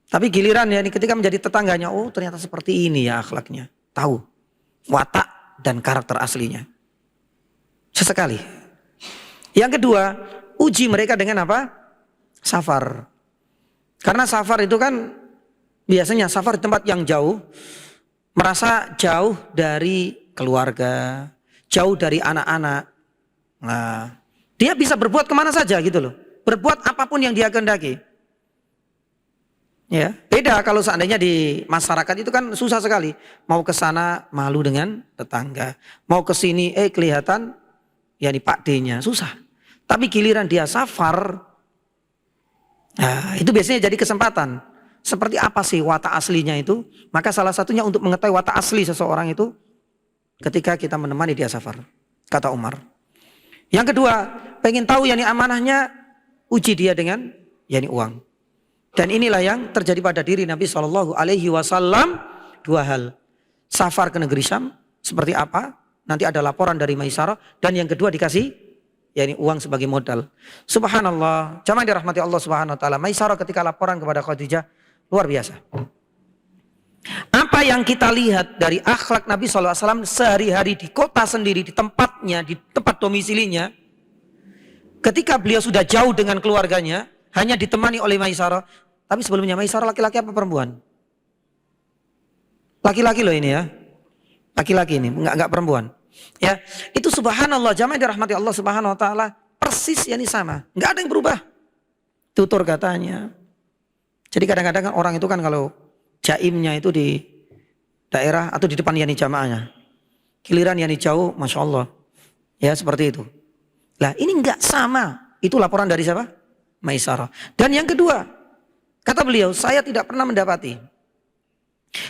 Tapi giliran ketika menjadi tetangganya, oh ternyata seperti ini ya akhlaknya. Tahu watak dan karakter aslinya. Sesekali. Yang kedua, uji mereka dengan apa? Safar. Karena safar itu kan biasanya safar di tempat yang jauh, merasa jauh dari keluarga, jauh dari anak-anak. Nah, dia bisa berbuat kemana saja gitu loh. Berbuat apapun yang dia kehendaki. Ya, beda kalau seandainya di masyarakat itu kan susah sekali. Mau ke sana malu dengan tetangga. Mau ke sini kelihatan Pak D-nya, susah. Tapi giliran dia safar, nah, itu biasanya jadi kesempatan. Seperti apa sih watak aslinya itu? Maka salah satunya untuk mengetahui watak asli seseorang itu ketika kita menemani dia safar, kata Umar. Yang kedua, pengen tahu amanahnya, uji dia dengan uang. Dan inilah yang terjadi pada diri Nabi SAW. 2 hal. Safar ke negeri Syam seperti apa? Nanti ada laporan dari Maisarah. Dan yang kedua dikasih uang sebagai modal. Subhanallah. Jamaah dirahmati Allah Subhanahu Wa Taala. Maisarah ketika laporan kepada Khadijah luar biasa. Apa yang kita lihat dari akhlak Nabi SAW sehari-hari di kota sendiri, di tempatnya, di tempat domisilinya. Ketika beliau sudah jauh dengan keluarganya, hanya ditemani oleh Maisarah. Tapi sebelumnya Maisarah laki-laki apa perempuan? Laki-laki loh ini ya. Laki-laki ini, enggak perempuan. Ya, itu subhanallah, jamaah dirahmati Allah Subhanahu Wa Taala, persis sama. Enggak ada yang berubah. Tutur katanya. Jadi kadang-kadang kan orang itu kan kalau jaimnya itu di daerah atau di depan jamaahnya. Giliran jauh, Masya Allah. Ya seperti itu. Lah ini enggak sama. Itu laporan dari siapa? Maisarah. Dan yang kedua, kata beliau, saya tidak pernah mendapati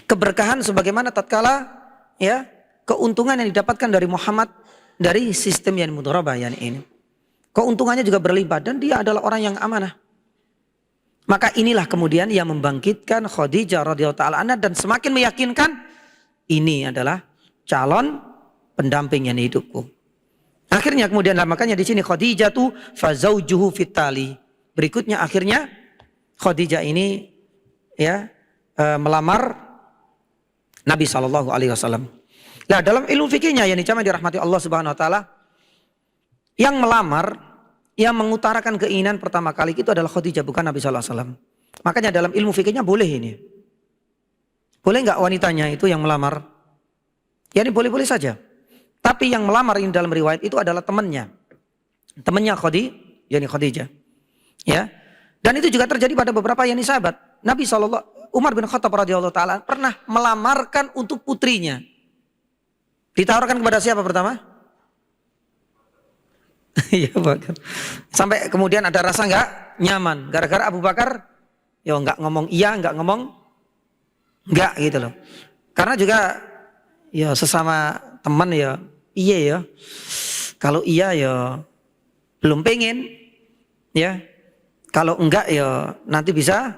keberkahan sebagaimana tatkala keuntungan yang didapatkan dari Muhammad dari sistem mudharabah ini. Keuntungannya juga berlipat dan dia adalah orang yang amanah. Maka inilah kemudian yang membangkitkan Khadijah radhiyallahu taala anha dan semakin meyakinkan ini adalah calon pendamping hidupku. Akhirnya kemudian makanya di sini Khadijah tu fazaujuhu fitali. Berikutnya akhirnya Khadijah ini melamar Nabi SAW. Nah dalam ilmu fikihnya yang dirahmati Allah Subhanahu Wa Taala, yang melamar, yang mengutarakan keinginan pertama kali itu adalah Khadijah, bukan Nabi SAW. Makanya dalam ilmu fikihnya boleh ini. Boleh nggak wanitanya itu yang melamar? Ya ini boleh-boleh saja. Tapi yang melamar ini dalam riwayat itu adalah temannya Khadijah. Ya, Dan itu juga terjadi pada beberapa yani sahabat. Umar bin Khattab radhiyallahu taala pernah melamarkan untuk putrinya. Ditawarkan kepada siapa pertama? Iya Bakar. Sampai kemudian ada rasa nggak nyaman. Gara-gara Abu Bakar, ya nggak ngomong iya, nggak ngomong nggak gitu loh. Karena juga ya sesama teman ya, iya ya. Kalau iya ya belum pengen, ya. Kalau enggak ya nanti bisa,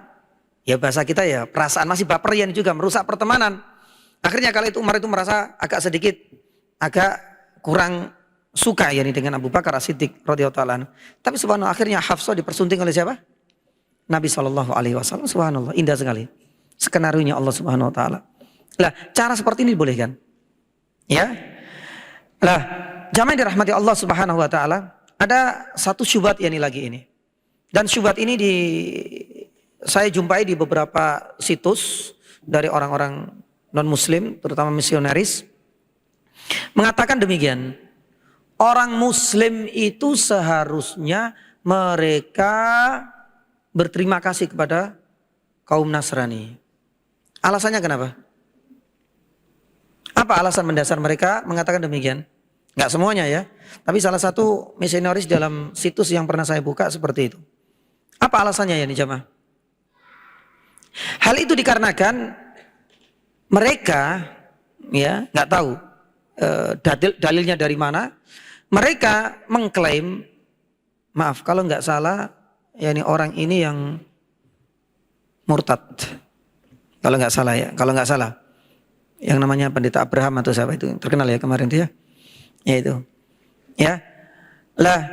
ya bahasa kita ya perasaan masih baperan juga merusak pertemanan. Akhirnya kalau itu Umar itu merasa agak kurang suka yani dengan Abu Bakar As-Siddiq radhiyallahu taala. Tapi subhanallah akhirnya Hafsah dipersunting oleh siapa? Nabi SAW. Subhanallah, indah sekali. Skenarionya Allah Subhanahu wa taala. Lah, cara seperti ini boleh kan? Ya. Lah, jamaah yang dirahmati Allah Subhanahu wa taala, ada satu syubhat yani lagi ini. Dan syubhat ini saya jumpai di beberapa situs dari orang-orang non-muslim, terutama misionaris, mengatakan demikian. Orang muslim itu seharusnya mereka berterima kasih kepada kaum Nasrani. Alasannya kenapa? Apa alasan mendasar mereka mengatakan demikian? Enggak semuanya ya, tapi salah satu misionaris dalam situs yang pernah saya buka seperti itu. Apa alasannya ya nih jamaah? Hal itu dikarenakan mereka ya nggak tahu dalilnya dari mana. Mereka mengklaim, maaf kalau nggak salah, ya ini orang ini yang murtad. Kalau nggak salah ya, kalau nggak salah, yang namanya Pendeta Abraham atau siapa itu terkenal ya kemarin dia, ya itu, ya, lah,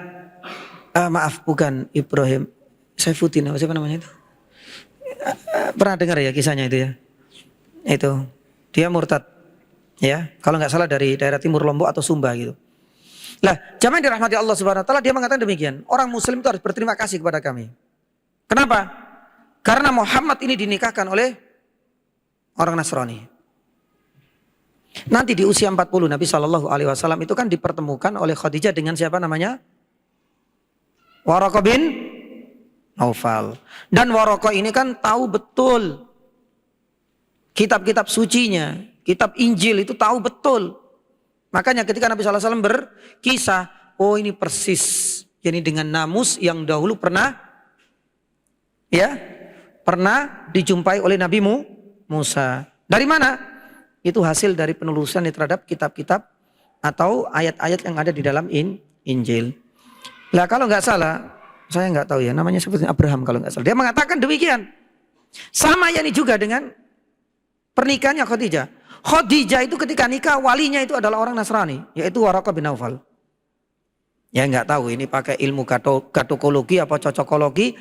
maaf bukan Ibrahim. Saifuddin apa siapa namanya itu? Pernah dengar ya kisahnya itu ya? Itu dia murtad, ya. Kalau nggak salah dari daerah Timur Lombok atau Sumba gitu. Lah, jamaah yang dirahmati Allah Subhanahu wa taala, dia mengatakan demikian. Orang muslim itu harus berterima kasih kepada kami. Kenapa? Karena Muhammad ini dinikahkan oleh orang Nasrani. Nanti di usia 40 Nabi SAW itu kan dipertemukan oleh Khadijah dengan siapa namanya? Waraqah bin Naufal. Dan Waraqah ini kan tahu betul kitab-kitab sucinya, kitab Injil itu tahu betul. Makanya ketika Nabi SAW berkisah, oh ini persis, jadi dengan namus yang dahulu pernah dijumpai oleh Nabi Musa. Dari mana? Itu hasil dari penelusuran terhadap kitab-kitab atau ayat-ayat yang ada di dalam Injil. Lah kalau nggak salah, saya nggak tahu ya, namanya seperti Abraham kalau nggak salah. Dia mengatakan demikian. Sama yani juga dengan pernikahannya Khadijah. Khadijah itu ketika nikah walinya itu adalah orang Nasrani, yaitu Waraqah bin Naufal. Ya nggak tahu ini pakai ilmu gatokologi apa cocokologi.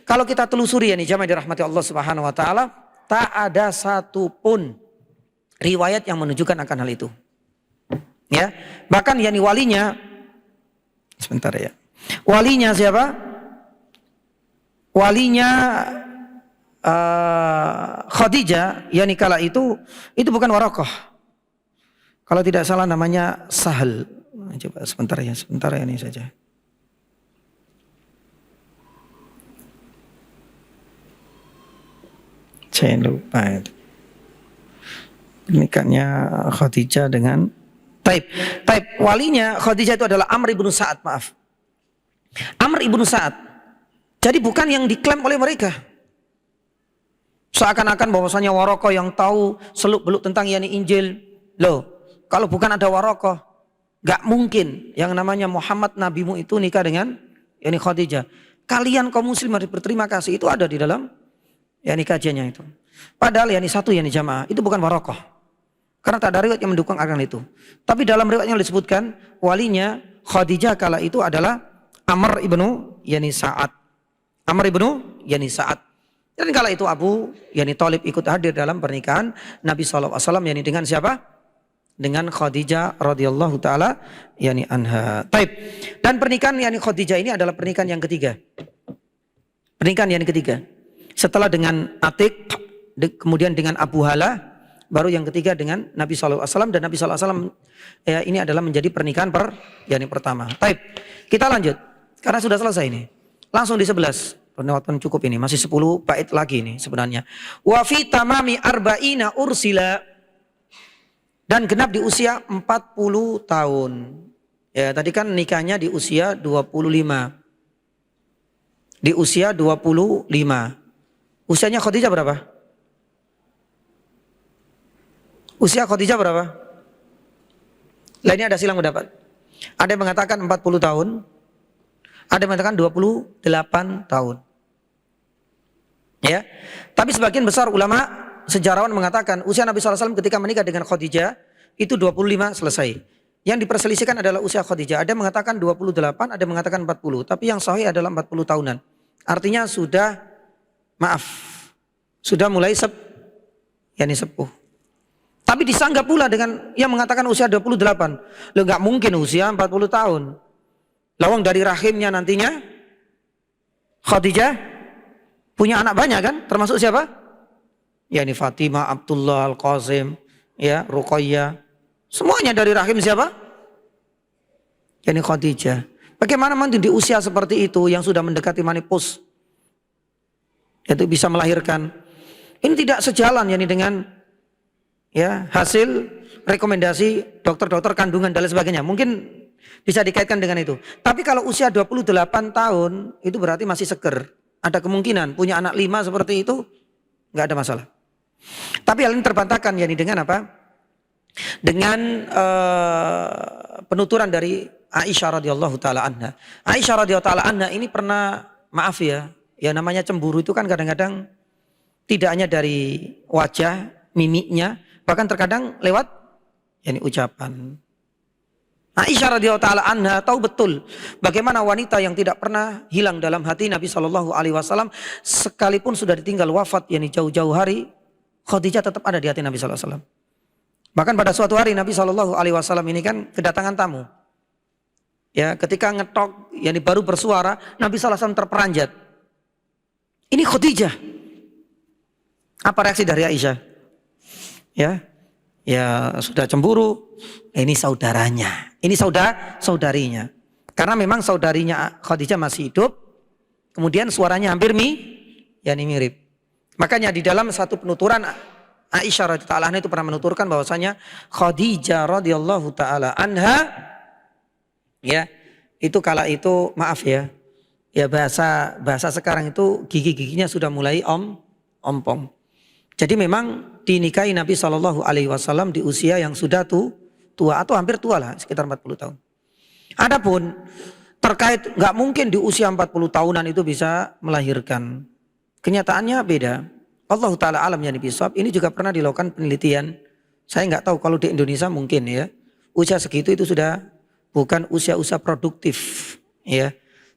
Kalau kita telusuri ya nih jamaah dirahmati Allah Subhanahu wa taala, tak ada satupun riwayat yang menunjukkan akan hal itu. Ya, bahkan yani walinya sebentar ya. Walinya siapa? Walinya Khadijah yani kala itu bukan Waraqah. Kalau tidak salah namanya Sahal. Coba sebentar ya ini saja. Saya lupa itu. Pernikahannya Khadijah dengan Taib. Walinya Khadijah itu adalah Amr ibnu Sa'ad, maaf. Amr ibnu Sa'ad. Jadi bukan yang diklaim oleh mereka. Seakan-akan bahwasanya Waraqah yang tahu seluk-beluk tentang yani Injil. Loh, kalau bukan ada Waraqah, gak mungkin yang namanya Muhammad nabimu itu nikah dengan yani Khadijah. Kalian kaum muslim harus berterima kasih, itu ada di dalam yani kajiannya itu. Padahal yani satu yani jamaah, itu bukan Waraqah. Karena tak ada riwayat yang mendukung akan itu. Tapi dalam riwayatnya disebutkan walinya Khadijah kala itu adalah Amr ibnu yani Sa'ad. Amr ibnu yani Sa'ad. Dan kala itu Abu yani Thalib ikut hadir dalam pernikahan Nabi SAW yani dengan siapa? Dengan Khadijah radhiyallahu taala yani anha. Taib. Dan pernikahan yani Khadijah ini adalah pernikahan yang ketiga. Pernikahan yang ketiga. Setelah dengan Atik, kemudian dengan Abu Hala, baru yang ketiga dengan Nabi SAW. Dan Nabi SAW ya, ini adalah menjadi pernikahan yani pertama. Taib. Kita lanjut. Karena sudah selesai ini. Langsung di 11. penonton cukup ini, masih 10 bait lagi nih sebenarnya. Wa fi tamami arba'ina ursila, dan genap di usia 40 tahun. Ya, tadi kan nikahnya di usia 25. Di usia 25. Usianya Khadijah berapa? Usia Khadijah berapa? Lah ini ada silang pendapat. Ada yang mengatakan 40 tahun, ada yang mengatakan 28 tahun. Ya. Tapi sebagian besar ulama sejarawan mengatakan usia Nabi SAW ketika menikah dengan Khadijah itu 25 selesai. Yang diperselisihkan adalah usia Khadijah. Ada yang mengatakan 28, ada yang mengatakan 40. Tapi yang sahih adalah 40 tahunan. Artinya sudah mulai sepuh. Tapi disanggah pula dengan yang mengatakan usia 28. Loh, nggak mungkin usia 40 tahun. Lawang dari rahimnya nantinya Khadijah punya anak banyak kan? Termasuk siapa? Ya ini Fatimah, Abdullah, Al-Qasim, ya, Ruqayyah. Semuanya dari rahim siapa? Ya ini Khadijah. Bagaimana mungkin di usia seperti itu yang sudah mendekati menopause itu bisa melahirkan? Ini tidak sejalan ya ini dengan ya hasil rekomendasi dokter-dokter kandungan dan lain sebagainya. Mungkin bisa dikaitkan dengan itu. Tapi kalau usia 28 tahun itu berarti masih seger. Ada kemungkinan punya anak 5 seperti itu nggak ada masalah. Tapi hal ini terbantahkan yakni dengan apa? Dengan penuturan dari Aisyah radhiyallahu taala anha. Aisyah radhiyallahu taala anha ini pernah, maaf ya namanya cemburu itu kan kadang-kadang tidak hanya dari wajah, mimiknya, bahkan terkadang lewat yakni ucapan. Aisyah radhiyallahu taala anha tahu betul bagaimana wanita yang tidak pernah hilang dalam hati Nabi sallallahu alaihi wasallam, sekalipun sudah ditinggal wafat yakni jauh-jauh hari, Khadijah tetap ada di hati Nabi sallallahu alaihi wasallam. Bahkan pada suatu hari Nabi sallallahu alaihi wasallam ini kan kedatangan tamu. Ya, ketika ngetok yakni baru bersuara, Nabi sallallahu alaihi wasallam terperanjat. Ini Khadijah. Apa reaksi dari Aisyah? Ya sudah cemburu. Ini saudaranya, ini saudarinya. Karena memang saudarinya Khadijah masih hidup. Kemudian suaranya hampir mirip. Makanya di dalam satu penuturan Aisyah radhiyallahu anha itu pernah menuturkan bahwasanya Khadijah radhiyallahu taala anha ya itu kala itu maaf ya bahasa sekarang itu gigi-giginya sudah mulai ompong. Jadi memang dinikahi Nabi Shallallahu Alaihi Wasallam di usia yang sudah tua atau hampir tua lah, sekitar 40 tahun. Adapun terkait nggak mungkin di usia 40 tahunan itu bisa melahirkan. Kenyataannya beda. Allah Ta'ala alam yang bisawab, ini juga pernah dilakukan penelitian. Saya nggak tahu kalau di Indonesia mungkin ya. Usia segitu itu sudah bukan usia-usia produktif. Ya.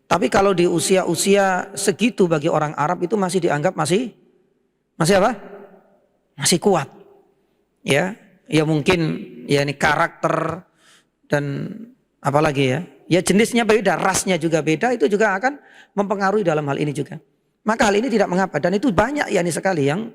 Tapi kalau di usia-usia segitu bagi orang Arab itu masih dianggap masih apa? Masih kuat. Ya mungkin ya ini karakter dan apalagi ya jenisnya beda, rasnya juga beda, itu juga akan mempengaruhi dalam hal ini juga. Maka hal ini tidak mengapa, dan itu banyak yakni sekali yang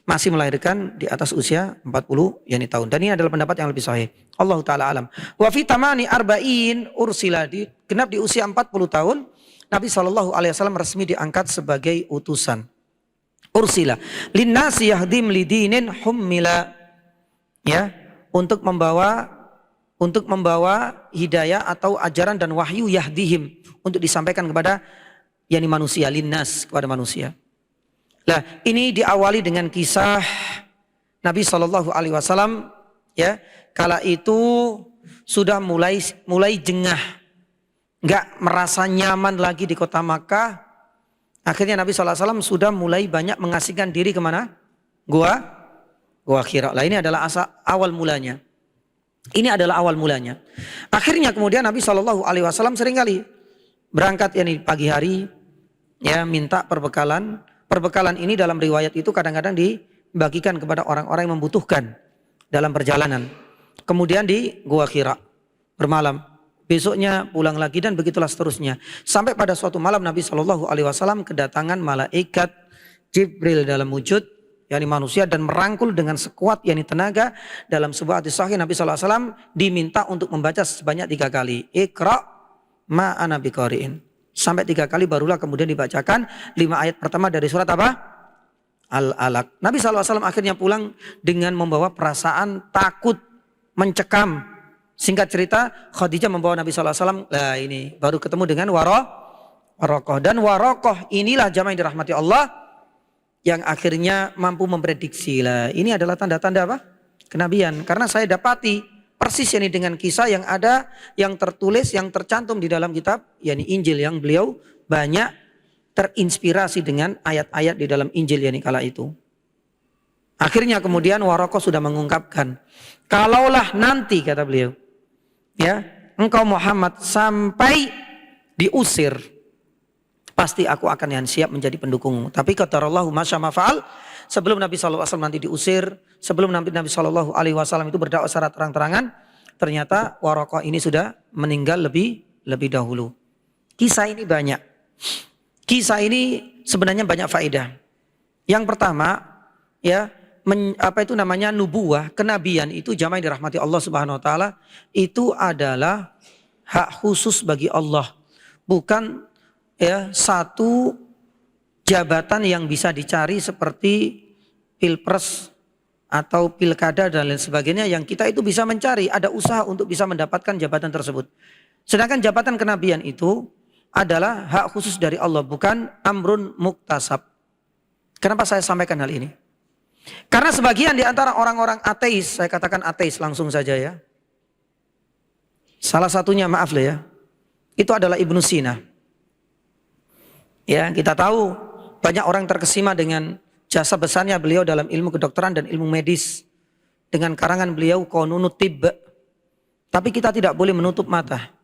masih melahirkan di atas usia 40 yakni tahun, dan ini adalah pendapat yang lebih sahih. Allah taala alam. Wa fi tamani arba'in ursila, genap di usia 40 tahun Nabi SAW resmi diangkat sebagai utusan. Ursila linnasi yahdim lidinin hummila, ya, untuk membawa hidayah atau ajaran dan wahyu yahdihim, untuk disampaikan kepada yakni manusia, linnas, kepada manusia. Nah, ini diawali dengan kisah Nabi SAW ya, kala itu sudah mulai jengah, nggak merasa nyaman lagi di kota Makkah. Akhirnya Nabi SAW sudah mulai banyak mengasingkan diri kemana? Gua Hira. Lah ini adalah awal mulanya. Ini adalah awal mulanya. Akhirnya kemudian Nabi SAW seringkali berangkat yakni pagi hari, ya, minta perbekalan. Perbekalan ini dalam riwayat itu kadang-kadang dibagikan kepada orang-orang yang membutuhkan dalam perjalanan. Kemudian di Gua Hira bermalam. Besoknya pulang lagi dan begitulah seterusnya. Sampai pada suatu malam Nabi SAW kedatangan malaikat Jibril dalam wujud yakni manusia dan merangkul dengan sekuat yakni tenaga. Dalam sebuah hadis sahih Nabi SAW diminta untuk membaca sebanyak 3 kali. Iqra ma ana biqari'in. Sampai 3 kali barulah kemudian dibacakan 5 ayat pertama dari surat apa? Al-Alaq. Nabi SAW akhirnya pulang dengan membawa perasaan takut, mencekam. Singkat cerita, Khadijah membawa Nabi SAW, nah ini baru ketemu dengan Warokoh. Dan Warokoh inilah jamaah yang dirahmati Allah, yang akhirnya mampu memprediksi. Lah, ini adalah tanda-tanda apa? Kenabian. Karena saya dapati persis ini dengan kisah yang ada, yang tertulis, yang tercantum di dalam kitab, yakni Injil, yang beliau banyak terinspirasi dengan ayat-ayat di dalam Injil yakni kala itu. Akhirnya kemudian Warokoh sudah mengungkapkan, kalaulah nanti kata beliau, ya engkau Muhammad sampai diusir, pasti aku akan yang siap menjadi pendukungmu. Tapi kata Allah, masya mafa'al, sebelum Nabi SAW nanti diusir, sebelum Nabi SAW itu berdakwah secara terang-terangan, ternyata Warokoh ini sudah meninggal lebih dahulu. Kisah ini banyak. Kisah ini sebenarnya banyak faedah. Yang pertama, ya, nubuwah, kenabian itu jamaah yang dirahmati Allah Subhanahu wa taala, itu adalah hak khusus bagi Allah. Bukan ya satu jabatan yang bisa dicari seperti pilpres atau pilkada dan lain sebagainya yang kita itu bisa mencari, ada usaha untuk bisa mendapatkan jabatan tersebut. Sedangkan jabatan kenabian itu adalah hak khusus dari Allah, bukan amrun muktasab. Kenapa saya sampaikan hal ini? Karena sebagian di antara orang-orang ateis, saya katakan ateis langsung saja ya. Salah satunya maaf lah ya, itu adalah Ibnu Sina. Ya, kita tahu banyak orang terkesima dengan jasa besarnya beliau dalam ilmu kedokteran dan ilmu medis. Dengan karangan beliau Qanunut Tibb. Tapi kita tidak boleh menutup mata.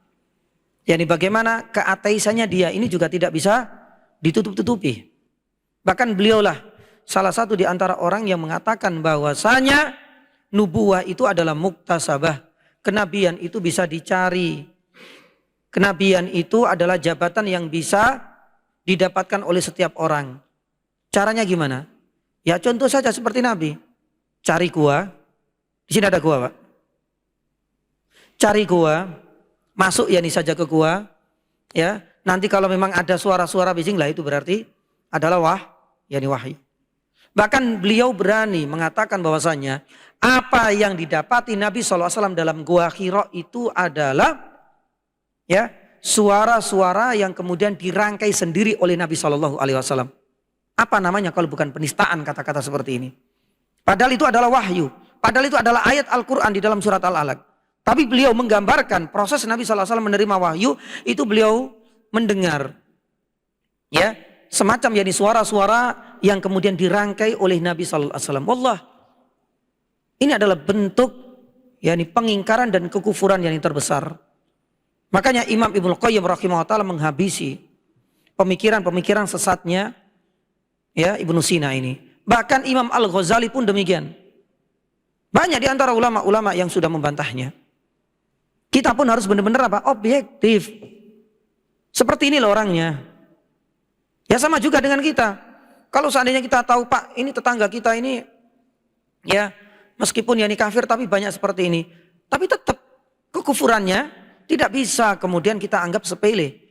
Yani bagaimana keateisannya dia ini juga tidak bisa ditutup-tutupi. Bahkan beliaulah salah satu di antara orang yang mengatakan bahwasanya nubuwah itu adalah muktasabah. Kenabian itu bisa dicari. Kenabian itu adalah jabatan yang bisa didapatkan oleh setiap orang. Caranya gimana? Ya contoh saja seperti Nabi. Cari gua. Di sini ada gua, Pak. Cari gua, masuk ya nih saja ke gua. Ya, nanti kalau memang ada suara-suara bising lah itu berarti adalah wahyu. Bahkan beliau berani mengatakan bahwasanya apa yang didapati Nabi SAW dalam gua Hira itu adalah ya suara-suara yang kemudian dirangkai sendiri oleh Nabi SAW. Apa namanya kalau bukan penistaan kata-kata seperti ini? Padahal itu adalah wahyu. Padahal itu adalah ayat Al-Quran di dalam surat Al-Alaq. Tapi beliau menggambarkan proses Nabi SAW menerima wahyu itu beliau mendengar. Ya, semacam yakni suara-suara yang kemudian dirangkai oleh Nabi SAW. Wallah, ini adalah bentuk yakni pengingkaran dan kekufuran yang terbesar. Makanya Imam Ibnu Qayyim rahimahullah ta'ala menghabisi pemikiran-pemikiran sesatnya ya Ibnu Sina ini. Bahkan Imam Al-Ghazali pun demikian. Banyak di antara ulama-ulama yang sudah membantahnya. Kita pun harus benar-benar apa? Objektif. Seperti ini loh orangnya. Ya sama juga dengan kita. Kalau seandainya kita tahu Pak, ini tetangga kita ini ya meskipun ya ini kafir tapi banyak seperti ini. Tapi tetap kekufurannya tidak bisa kemudian kita anggap sepele.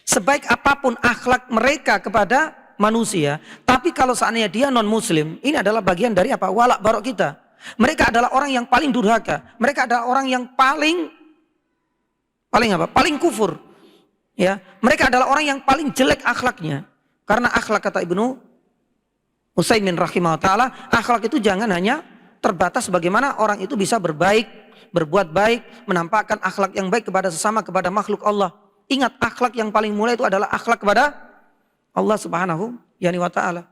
Sebaik apapun akhlak mereka kepada manusia, tapi kalau seandainya dia non muslim, ini adalah bagian dari apa? Walak barok kita. Mereka adalah orang yang paling durhaka. Mereka adalah orang yang paling kufur. Ya, mereka adalah orang yang paling jelek akhlaknya. Karena akhlak kata Ibnu Utsaimin rahimahullah taala, akhlak itu jangan hanya terbatas bagaimana orang itu bisa berbuat baik, menampakkan akhlak yang baik kepada sesama, kepada makhluk Allah. Ingat, akhlak yang paling mulia itu adalah akhlak kepada Allah Subhanahu wa taala.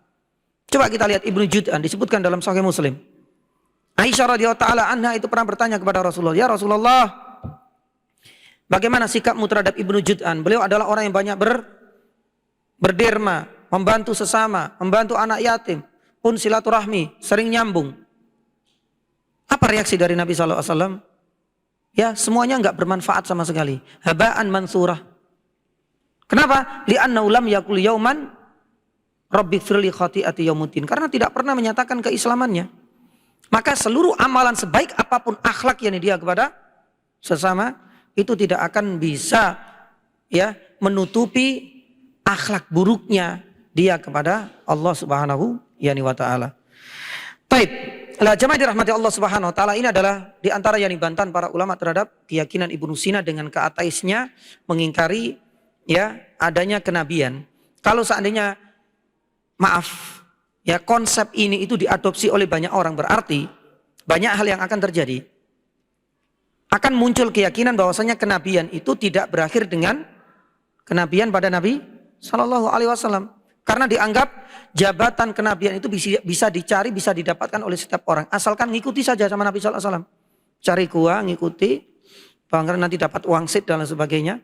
Coba kita lihat Ibnu Jud'an disebutkan dalam Sahih Muslim. Aisyah radhiyallahu taala anha itu pernah bertanya kepada Rasulullah, "Ya Rasulullah, bagaimana sikapmu terhadap Ibnu Jud'an? Beliau adalah orang yang banyak berderma, membantu sesama, membantu anak yatim, pun silaturahmi, sering nyambung." Apa reaksi dari Nabi SAW? Ya semuanya enggak bermanfaat sama sekali. Haba'an mansurah. Kenapa? Li'annahu lam yakul yauman rabbighfirli khati'ati yaumuddin. Karena tidak pernah menyatakan keislamannya. Maka seluruh amalan sebaik apapun akhlak yang dia kepada sesama itu tidak akan bisa ya menutupi akhlak buruknya dia kepada Allah Subhanahu wa taala. Baik, jamaah dirahmati Allah Subhanahu wa taala, ini adalah di antara yang dibantahan para ulama terhadap keyakinan Ibnu Sina dengan keateisnya, mengingkari ya adanya kenabian. Kalau seandainya konsep ini itu diadopsi oleh banyak orang, berarti banyak hal yang akan terjadi. Akan muncul keyakinan bahwasanya kenabian itu tidak berakhir dengan kenabian pada Nabi Shallallahu Alaihi Wasallam, karena dianggap jabatan kenabian itu bisa dicari, bisa didapatkan oleh setiap orang, asalkan ngikuti saja sama Nabi Shallallahu Alaihi Wasallam. Cari kuah, ngikuti, bangga nanti dapat wangsit dan lain sebagainya.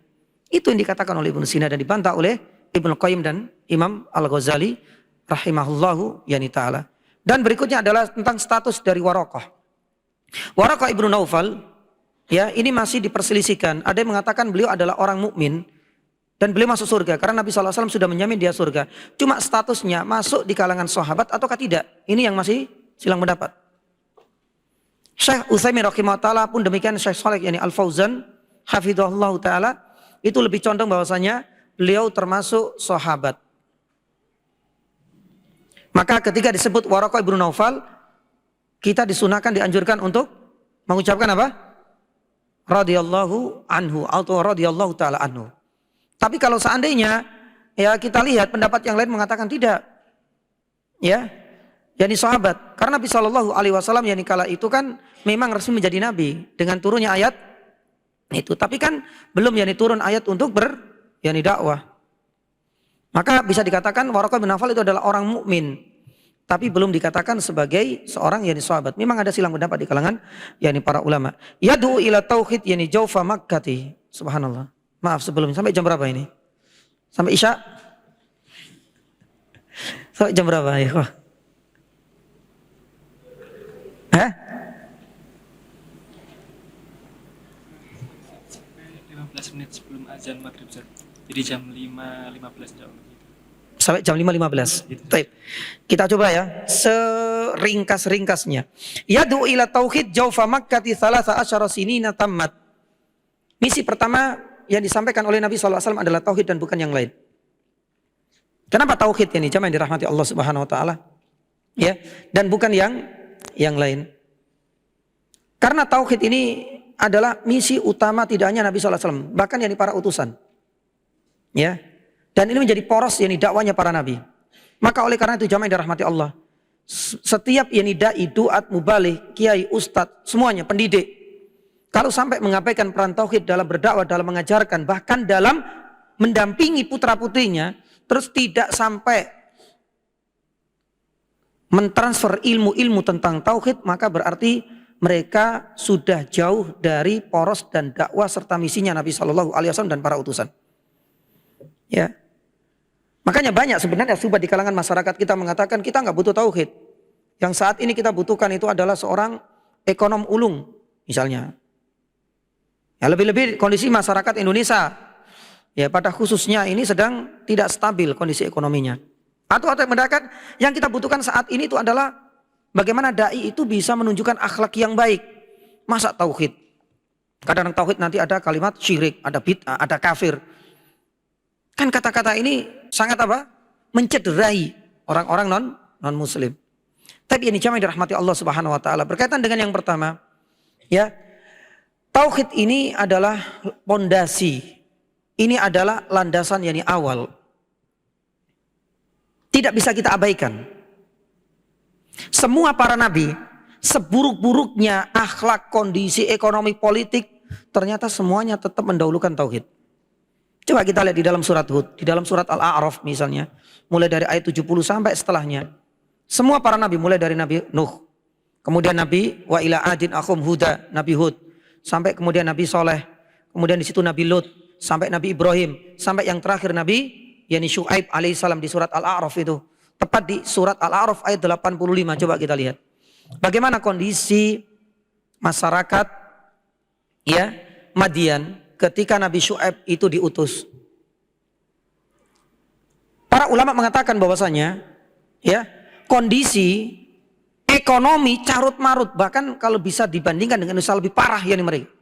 Itu yang dikatakan oleh Ibnu Sina dan dibantah oleh Ibnu Qayyim dan Imam Al-Ghazali rahimahullahu yani ta'ala. Dan berikutnya adalah tentang status dari Waraqah. Waraqah Ibnu Naufal, ya, ini masih diperselisihkan. Ada yang mengatakan beliau adalah orang mukmin dan beliau masuk surga karena Nabi SAW sudah menjamin dia surga. Cuma statusnya masuk di kalangan sahabat ataukah tidak? Ini yang masih silang pendapat. Syekh Utsaimin rahimahullah taala pun demikian, Syekh Shalih yani Al-Fauzan hafizahullah taala itu lebih condong bahwasanya beliau termasuk sahabat. Maka ketika disebut Waraqah Ibnu Naufal, kita disunahkan, dianjurkan untuk mengucapkan apa? Radhiyallahu anhu atau radhiyallahu taala anhu. Tapi kalau seandainya ya kita lihat pendapat yang lain mengatakan tidak, ya, yakni sahabat, karena Nabi Shallallahu Alaihi Wasallam yakni kala itu kan memang resmi menjadi nabi dengan turunnya ayat itu, tapi kan belum yakni turun ayat untuk yakni dakwah. Maka bisa dikatakan Waraqah bin Naufal itu adalah orang mukmin, tapi belum dikatakan sebagai seorang yakni sahabat. Memang ada silang pendapat di kalangan yakni para ulama. Yad'u ila tauhid yakni jaufa Makkati. Subhanallah. Maaf sebelumnya, sampai jam berapa ini? Sampai Isya? Sampai jam berapa ya? Hah? 15 menit sebelum azan maghrib. Jadi jam 5.15 jauh. Sampai jam 5.15. Baik. Kita coba ya, seringkas-ringkasnya. Yad'u ila tauhid jaufa Makkati 13 sinina tammat. Misi pertama yang disampaikan oleh Nabi SAW adalah tauhid dan bukan yang lain. Kenapa tauhid ini? Jamaah yang dirahmati Allah Subhanahu wa taala. Ya, dan bukan yang lain. Karena tauhid ini adalah misi utama tidak hanya Nabi SAW, bahkan yang para utusan. Ya. Dan ini menjadi poros yakni dakwanya para nabi. Maka oleh karena itu jamaah yang dirahmati Allah, setiap yakni dai, duat, mubaligh, kiai, ustadz, semuanya pendidik, kalau sampai mengabaikan peran tauhid dalam berdakwah, dalam mengajarkan, bahkan dalam mendampingi putra-putrinya, terus tidak sampai mentransfer ilmu-ilmu tentang tauhid, maka berarti mereka sudah jauh dari poros dan dakwah serta misinya Nabi Shallallahu Alaihi Wasallam dan para utusan. Ya, makanya banyak sebenarnya subhat di kalangan masyarakat kita mengatakan kita nggak butuh tauhid. Yang saat ini kita butuhkan itu adalah seorang ekonom ulung, misalnya. Ya, lebih-lebih kondisi masyarakat Indonesia, ya pada khususnya ini sedang tidak stabil kondisi ekonominya. Atau mendadak yang kita butuhkan saat ini itu adalah bagaimana dai itu bisa menunjukkan akhlak yang baik. Masa tauhid? Kadang tauhid nanti ada kalimat syirik, ada bid'ah, ada kafir. Kan kata-kata ini sangat apa? Mencederai orang-orang non muslim. Tapi ini jamaah dirahmati Allah Subhanahu wa taala. Berkaitan dengan yang pertama, ya. Tauhid ini adalah pondasi. Ini adalah landasan yakni awal. Tidak bisa kita abaikan. Semua para nabi, seburuk-buruknya akhlak, kondisi ekonomi, politik, ternyata semuanya tetap mendahulukan tauhid. Coba kita lihat di dalam surat Hud, di dalam surat Al-A'raf misalnya, mulai dari ayat 70 sampai setelahnya. Semua para nabi, mulai dari Nabi Nuh, kemudian Nabi wa ila adin akhum Huda, Nabi Hud, sampai kemudian Nabi Soleh, kemudian di situ Nabi Lut, sampai Nabi Ibrahim, sampai yang terakhir Nabi yakni Syuaib alaihissalam di surat Al-A'raf itu. Tepat di surat Al-A'raf ayat 85, coba kita lihat. Bagaimana kondisi masyarakat ya Madian ketika Nabi Syuaib itu diutus. Para ulama mengatakan bahwasanya ya kondisi ekonomi carut marut, bahkan kalau bisa dibandingkan dengan usaha lebih parah yakni mereka.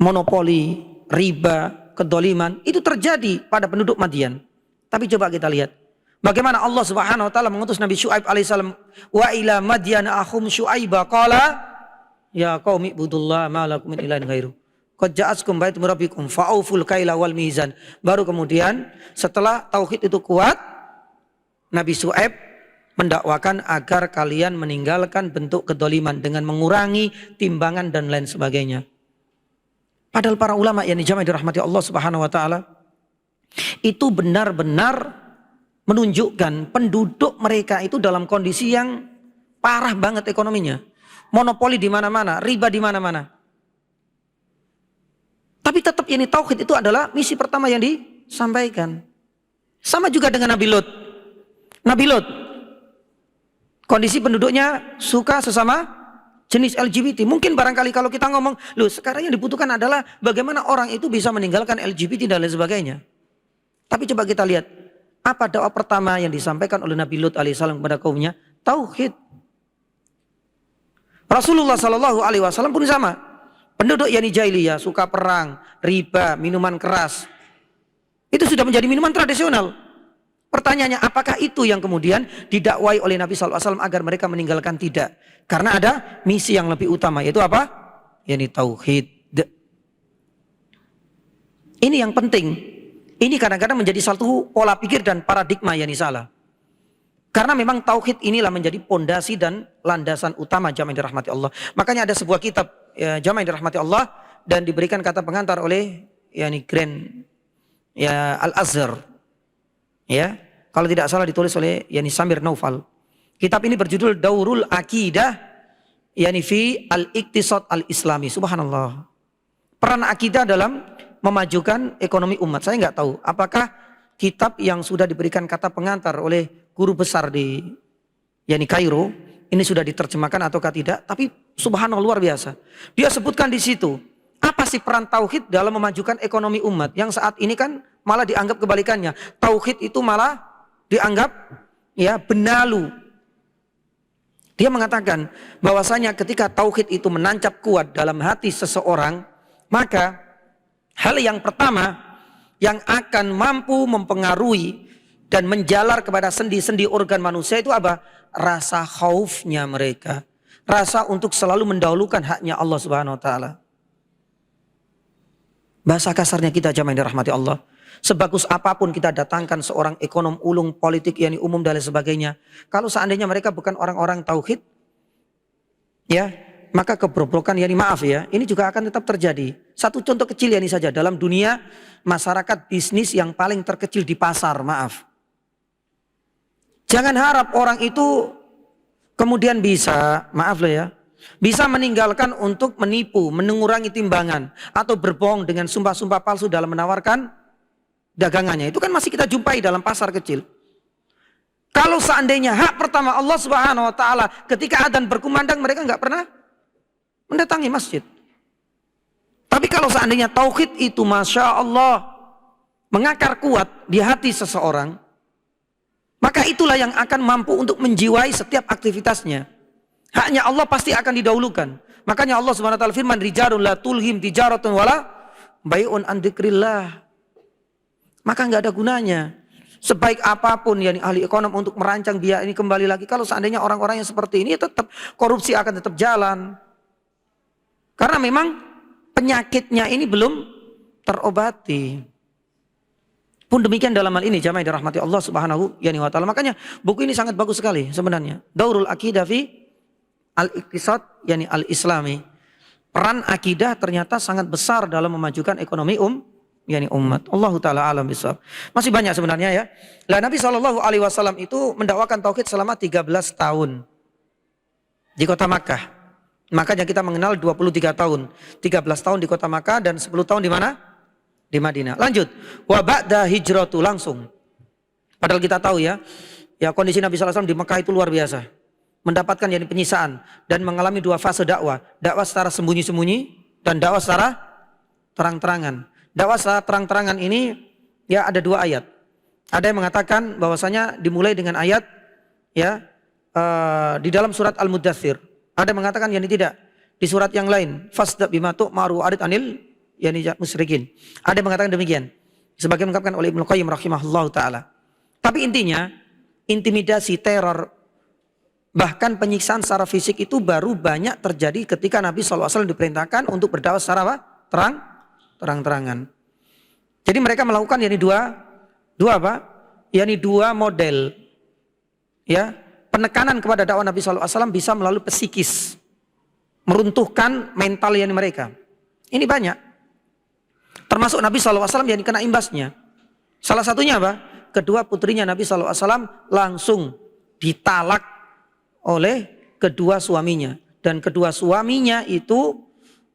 Monopoli, riba, kedoliman itu terjadi pada penduduk Madian. Tapi coba kita lihat bagaimana Allah Subhanahu wa taala mengutus Nabi Syuaib alaihissalam, wa ila Madyan akhum Syuaiba qala ya qaumi ibudullah ma lakum min ilahin ghairu. Qad ja'atkum baitun rabbikum fa'uful kaila wal mizan. Baru kemudian setelah tauhid itu kuat, Nabi Syuaib mendakwakan agar kalian meninggalkan bentuk kedoliman dengan mengurangi timbangan dan lain sebagainya. Padahal para ulama yang dijama'i dirahmati Allah Subhanahu wa taala itu benar-benar menunjukkan penduduk mereka itu dalam kondisi yang parah banget ekonominya. Monopoli di mana-mana, riba di mana-mana. Tapi tetap ini tauhid itu adalah misi pertama yang disampaikan. Sama juga dengan Nabi Lut. Nabi Lut, kondisi penduduknya suka sesama jenis LGBT. Mungkin barangkali kalau kita ngomong, loh sekarang yang dibutuhkan adalah bagaimana orang itu bisa meninggalkan LGBT dan lain sebagainya. Tapi coba kita lihat, apa dakwah pertama yang disampaikan oleh Nabi Lut alaihissalam kepada kaumnya? Tauhid. Rasulullah sallallahu alaihi wasallam pun sama. Penduduk yani jahiliyah, suka perang, riba, minuman keras. Itu sudah menjadi minuman tradisional. Pertanyaannya, apakah itu yang kemudian didakwai oleh Nabi SAW agar mereka meninggalkan? Tidak. Karena ada misi yang lebih utama, yaitu apa? Yani tauhid. Ini yang penting. Ini kadang-kadang menjadi satu pola pikir dan paradigma yang salah. Karena memang tauhid inilah menjadi pondasi dan landasan utama jamaah yang dirahmati Allah. Makanya ada sebuah kitab ya, jamaah yang dirahmati Allah dan diberikan kata pengantar oleh yani Grand ya Al-Azhar. Ya, kalau tidak salah ditulis oleh yani Samir Naufal. Kitab ini berjudul Daurul Aqidah yani fi al-Iqtisad al-Islami. Subhanallah. Peran akidah dalam memajukan ekonomi umat. Saya nggak tahu apakah kitab yang sudah diberikan kata pengantar oleh guru besar di yani Kairo ini sudah diterjemahkan ataukah tidak, tapi subhanallah luar biasa. Dia sebutkan di situ apa sih peran tauhid dalam memajukan ekonomi umat yang saat ini kan malah dianggap kebalikannya. Tauhid itu malah dianggap ya benalu. Dia mengatakan bahwasanya ketika tauhid itu menancap kuat dalam hati seseorang, maka hal yang pertama yang akan mampu mempengaruhi dan menjalar kepada sendi-sendi organ manusia itu apa? Rasa khaufnya mereka. Rasa untuk selalu mendahulukan haknya Allah Subhanahu wa taala. Bahasa kasarnya kita jamaah yang dirahmati Allah. Sebagus apapun kita datangkan seorang ekonom ulung politik yang umum dan lain sebagainya. Kalau seandainya mereka bukan orang-orang tauhid, ya, maka kebrobrokan yani maaf ya, ini juga akan tetap terjadi. Satu contoh kecil yani saja dalam dunia masyarakat bisnis yang paling terkecil di pasar, maaf. Jangan harap orang itu kemudian bisa, maaf loh ya, bisa meninggalkan untuk menipu, mengurangi timbangan atau berbohong dengan sumpah-sumpah palsu dalam menawarkan dagangannya. Itu kan masih kita jumpai dalam pasar kecil. Kalau seandainya hak pertama Allah Subhanahu wa taala ketika adzan berkumandang mereka nggak pernah mendatangi masjid. Tapi kalau seandainya tauhid itu masya Allah mengakar kuat di hati seseorang, maka itulah yang akan mampu untuk menjiwai setiap aktivitasnya. Haknya Allah pasti akan didahulukan. Makanya Allah Subhanahu wa taala firman, rijalun la tulhim tijaratun wala bai'un an dzikrillah. Maka enggak ada gunanya. Sebaik apapun yang ahli ekonom untuk merancang biaya ini kembali lagi, kalau seandainya orang-orang yang seperti ini tetap korupsi akan tetap jalan. Karena memang penyakitnya ini belum terobati. Pun demikian dalam hal ini jamaah yang dirahmati Allah Subhanahu wa taala. Makanya buku ini sangat bagus sekali sebenarnya. Daurul Aqidah fi al-Iqtisad yani al-Islami. Peran akidah ternyata sangat besar dalam memajukan ekonomi yani umat. Allah taala alam bisawab. Masih banyak sebenarnya ya. Lah Nabi SAW itu mendakwakan tauhid selama 13 tahun di kota Makkah. Makanya kita mengenal 23 tahun. 13 tahun di kota Makkah dan 10 tahun di mana? Di Madinah. Lanjut. Wa ba'da hijratu langsung. Padahal kita tahu ya kondisi Nabi SAW di Mekah itu luar biasa. Mendapatkan yani penyisaan dan mengalami dua fase dakwah. Dakwah secara sembunyi-sembunyi dan dakwah secara terang-terangan. Dakwah secara terang-terangan ini ya ada dua ayat. Ada yang mengatakan bahwasanya dimulai dengan ayat ya di dalam surat Al-Muddatsir. Ada yang mengatakan yani tidak. Di surat yang lain, fasda bima tu'maru arid anil yani musyrikin. Ada yang mengatakan demikian. Sebagian mengungkapkan oleh Ibnu Qayyim rahimahullah taala. Tapi intinya intimidasi, teror, bahkan penyiksaan secara fisik itu baru banyak terjadi ketika Nabi SAW diperintahkan untuk berdakwah secara apa? Terang-terangan. Jadi mereka melakukan yani dua apa? Yani dua model. Ya, penekanan kepada dakwah Nabi SAW bisa melalui psikis, meruntuhkan mental yani mereka. Ini banyak. Termasuk Nabi SAW yang kena imbasnya. Salah satunya apa? Kedua putrinya Nabi SAW langsung ditalak oleh kedua suaminya. Dan kedua suaminya itu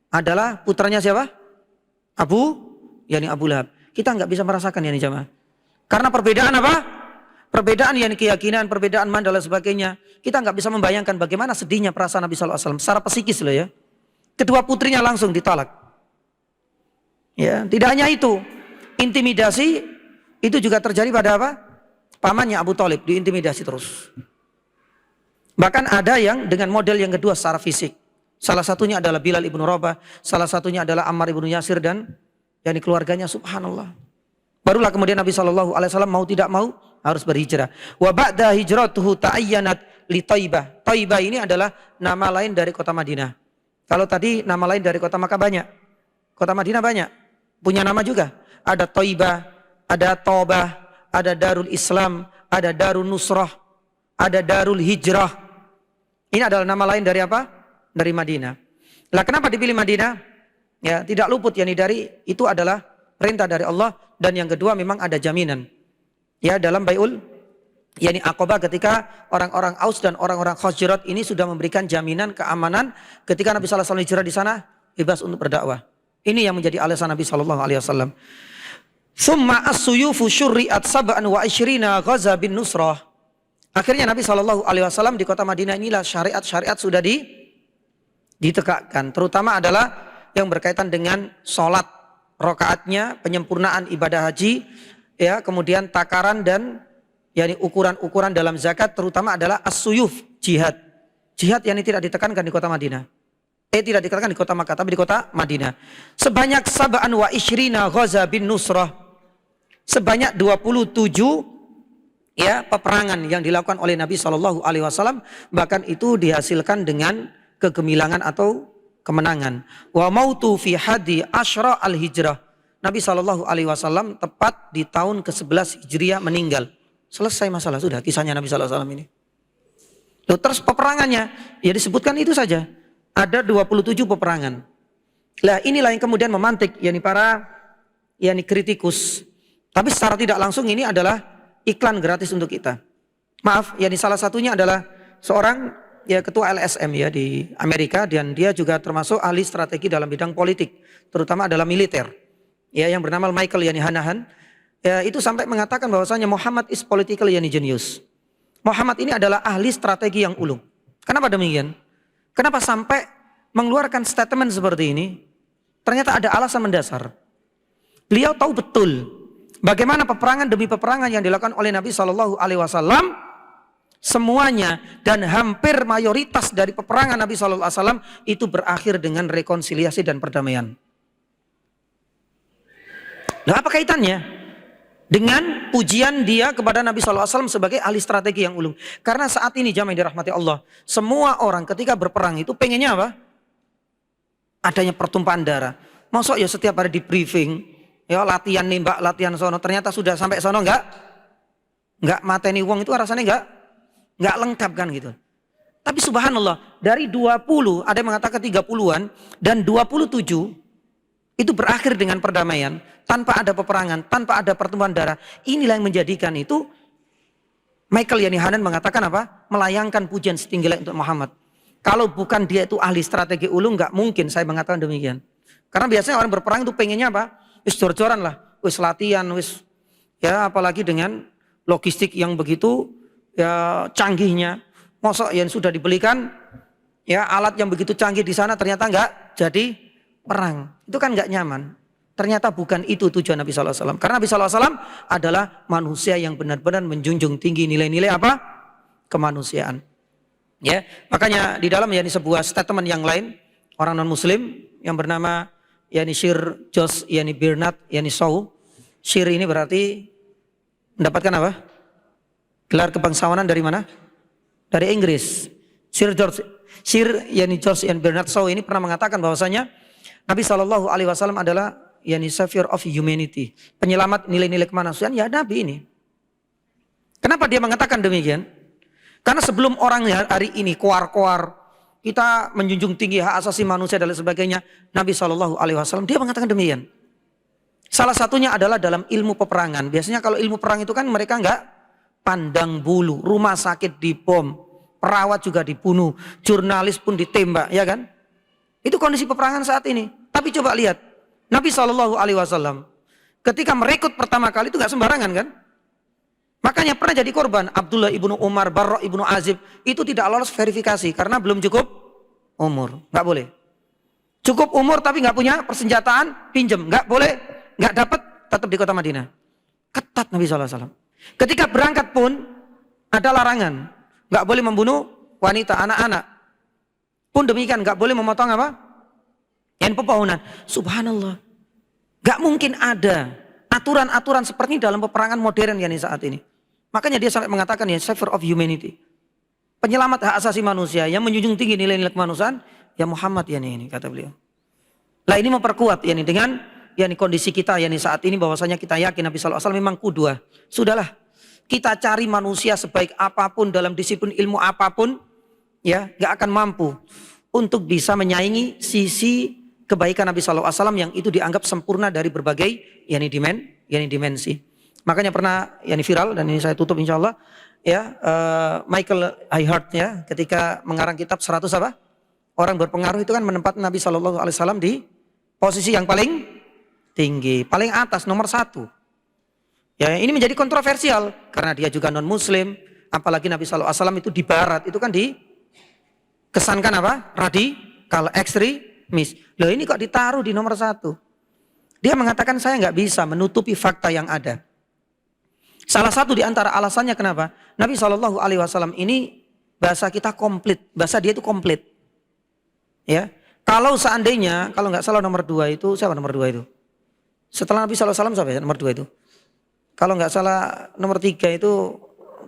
adalah putranya siapa? Abu Lahab. Kita nggak bisa merasakan yani jamaah. Karena perbedaan apa? Perbedaan yani keyakinan, perbedaan man dan lain sebagainya. Kita nggak bisa membayangkan bagaimana sedihnya perasaan Nabi SAW. Secara psikis loh ya. Kedua putrinya langsung ditalak. Ya, tidak hanya itu, intimidasi itu juga terjadi pada apa? Pamannya Abu Thalib diintimidasi terus. Bahkan ada yang dengan model yang kedua secara fisik. Salah satunya adalah Bilal ibnu Rabah, salah satunya adalah Ammar ibnu Yasir dan yani keluarganya, subhanallah. Barulah kemudian Nabi SAW mau tidak mau harus berhijrah. Wa ba'da hijratuhu ta'ayyanat li Taibah. Taibah ini adalah nama lain dari kota Madinah. Kalau tadi nama lain dari kota Makkah banyak, kota Madinah banyak. Punya nama juga. Ada Taibah, ada Taubah, ada Darul Islam, ada Darul Nusrah, ada Darul Hijrah. Ini adalah nama lain dari apa? Dari Madinah. Lah kenapa dipilih Madinah? Ya, tidak luput yani dari itu adalah perintah dari Allah, dan yang kedua memang ada jaminan. Ya, dalam Bai'ul yani Aqabah ketika orang-orang Aus dan orang-orang Khazraj ini sudah memberikan jaminan keamanan ketika Nabi sallallahu alaihi wasallam hijrah di sana bebas untuk berdakwah. Ini yang menjadi alasan Nabi SAW. Summa as-suyufu syurri'at sab'an wa ishrina ghaza bin nusrah. Akhirnya Nabi SAW di kota Madinah inilah syariat-syariat sudah ditegakkan. Terutama adalah yang berkaitan dengan sholat, rakaatnya, penyempurnaan ibadah haji, ya, kemudian takaran dan yakni ukuran-ukuran dalam zakat, terutama adalah as-suyuf, jihad. Jihad yang tidak ditekankan di kota Madinah. Tidak dikatakan di kota Makkah, tapi di kota Madinah. Sebanyak sab'an wa ishrina ghaza bin nusrah. Sebanyak 27 ya peperangan yang dilakukan oleh Nabi SAW, bahkan itu dihasilkan dengan kegemilangan atau kemenangan. Wa mautu fi hadi asyra al-hijrah. Nabi SAW tepat di tahun ke-11 Hijriah meninggal. Selesai masalah, sudah kisahnya Nabi SAW ini. Loh, terus peperangannya ya disebutkan itu saja. Ada 27 peperangan. Lah inilah yang kemudian memantik yakni para yakni kritikus. Tapi secara tidak langsung ini adalah iklan gratis untuk kita. Maaf, yakni salah satunya adalah seorang ya ketua LSM ya di Amerika, dan dia juga termasuk ahli strategi dalam bidang politik, terutama dalam militer. Ya, yang bernama Michael yani Hanahan. Ya, itu sampai mengatakan bahwasanya Muhammad is political yani genius. Muhammad ini adalah ahli strategi yang ulung. Kenapa demikian? Kenapa sampai mengeluarkan statement seperti ini? Ternyata ada alasan mendasar. Beliau tahu betul bagaimana peperangan demi peperangan yang dilakukan oleh Nabi SAW, semuanya dan hampir mayoritas dari peperangan Nabi SAW itu berakhir dengan rekonsiliasi dan perdamaian. Nah, apa kaitannya dengan pujian dia kepada Nabi SAW sebagai ahli strategi yang ulung? Karena saat ini jamaah yang dirahmati Allah, semua orang ketika berperang itu pengennya apa? Adanya pertumpahan darah. Masuk ya setiap hari di briefing, ya latihan nembak, latihan sono. Ternyata sudah sampai sono enggak mateni wong, itu rasanya enggak lengkap kan gitu. Tapi subhanallah, dari 20, ada yang mengatakan 30-an dan 27 itu berakhir dengan perdamaian, tanpa ada peperangan, tanpa ada pertumpahan darah. Inilah yang menjadikan itu Michael yani Hanan mengatakan apa? Melayangkan pujian setinggi langit untuk Muhammad. Kalau bukan dia itu ahli strategi ulung, nggak mungkin saya mengatakan demikian. Karena biasanya orang berperang itu pengennya apa? Wis jor-joran lah, wis latihan, wis ya, apalagi dengan logistik yang begitu ya canggihnya. Mosok yang sudah dibelikan ya alat yang begitu canggih di sana ternyata nggak jadi perang, itu kan nggak nyaman. Ternyata bukan itu tujuan Nabi SAW. Karena Nabi SAW adalah manusia yang benar-benar menjunjung tinggi nilai-nilai apa? Kemanusiaan. Ya, makanya di dalam sebuah statement yang lain, orang non Muslim yang bernama yakni Sir George yakni Bernard yakni Shaw. Sir ini berarti mendapatkan apa? Gelar kebangsawanan dari mana? Dari Inggris. Sir yakni George and Bernard Shaw ini pernah mengatakan bahwasanya Nabi Shallallahu Alaihi Wasallam adalah yakni savior of humanity, penyelamat nilai-nilai kemanusiaan. Ya Nabi ini. Kenapa dia mengatakan demikian? Karena sebelum orang hari ini koar-koar, kita menjunjung tinggi hak asasi manusia dan lain sebagainya, Nabi Shallallahu Alaihi Wasallam dia mengatakan demikian. Salah satunya adalah dalam ilmu peperangan. Biasanya kalau ilmu perang itu kan mereka enggak pandang bulu, rumah sakit dibom, perawat juga dibunuh, jurnalis pun ditembak, ya kan? Itu kondisi peperangan saat ini. Tapi coba lihat, Nabi Shallallahu Alaihi Wasallam ketika merekrut pertama kali itu enggak sembarangan kan? Makanya pernah jadi korban Abdullah ibnu Umar, Barra ibnu Azib itu tidak lolos verifikasi karena belum cukup umur, nggak boleh. Cukup umur tapi nggak punya persenjataan, pinjem, nggak boleh, nggak dapat, tetap di kota Madinah. Ketat Nabi SAW. Ketika berangkat pun ada larangan, nggak boleh membunuh wanita, anak-anak. Pun demikian nggak boleh memotong apa? Yang pepohonan. Subhanallah, nggak mungkin ada aturan-aturan seperti ini dalam peperangan modern yang saat ini. Makanya dia sampai mengatakan ya savior of humanity. Penyelamat hak asasi manusia yang menjunjung tinggi nilai-nilai kemanusiaan ya Muhammad ya ini kata beliau. Lah ini memperkuat ya dengan kondisi kita ya saat ini bahwasanya kita yakin Nabi sallallahu alaihi wasallam memang qudwah. Sudahlah. Kita cari manusia sebaik apapun dalam disiplin ilmu apapun ya enggak akan mampu untuk bisa menyaingi sisi kebaikan Nabi sallallahu alaihi wasallam yang itu dianggap sempurna dari berbagai dimensi. Makanya pernah viral dan ini saya tutup insyaallah ya Michael Hayhart ya ketika mengarang kitab 100 apa? Orang berpengaruh itu kan menempatkan Nabi Shallallahu Alaihi Wasallam di posisi yang paling tinggi, paling atas nomor 1. Ya ini menjadi kontroversial karena dia juga non Muslim, apalagi Nabi Shallallahu Alaihi Wasallam itu di Barat itu kan dikesankan apa? Radikal, ekstremis. Loh ini kok ditaruh di nomor 1? Dia mengatakan saya nggak bisa menutupi fakta yang ada. Salah satu di antara alasannya kenapa Nabi Shallallahu Alaihi Wasallam ini bahasa kita komplit, bahasa dia itu komplit. Ya, kalau seandainya kalau nggak salah nomor 2 itu siapa nomor 2 itu? Setelah Nabi Shallallahu Alaihi Wasallam siapa ya nomor 2 itu? Kalau nggak salah nomor 3 itu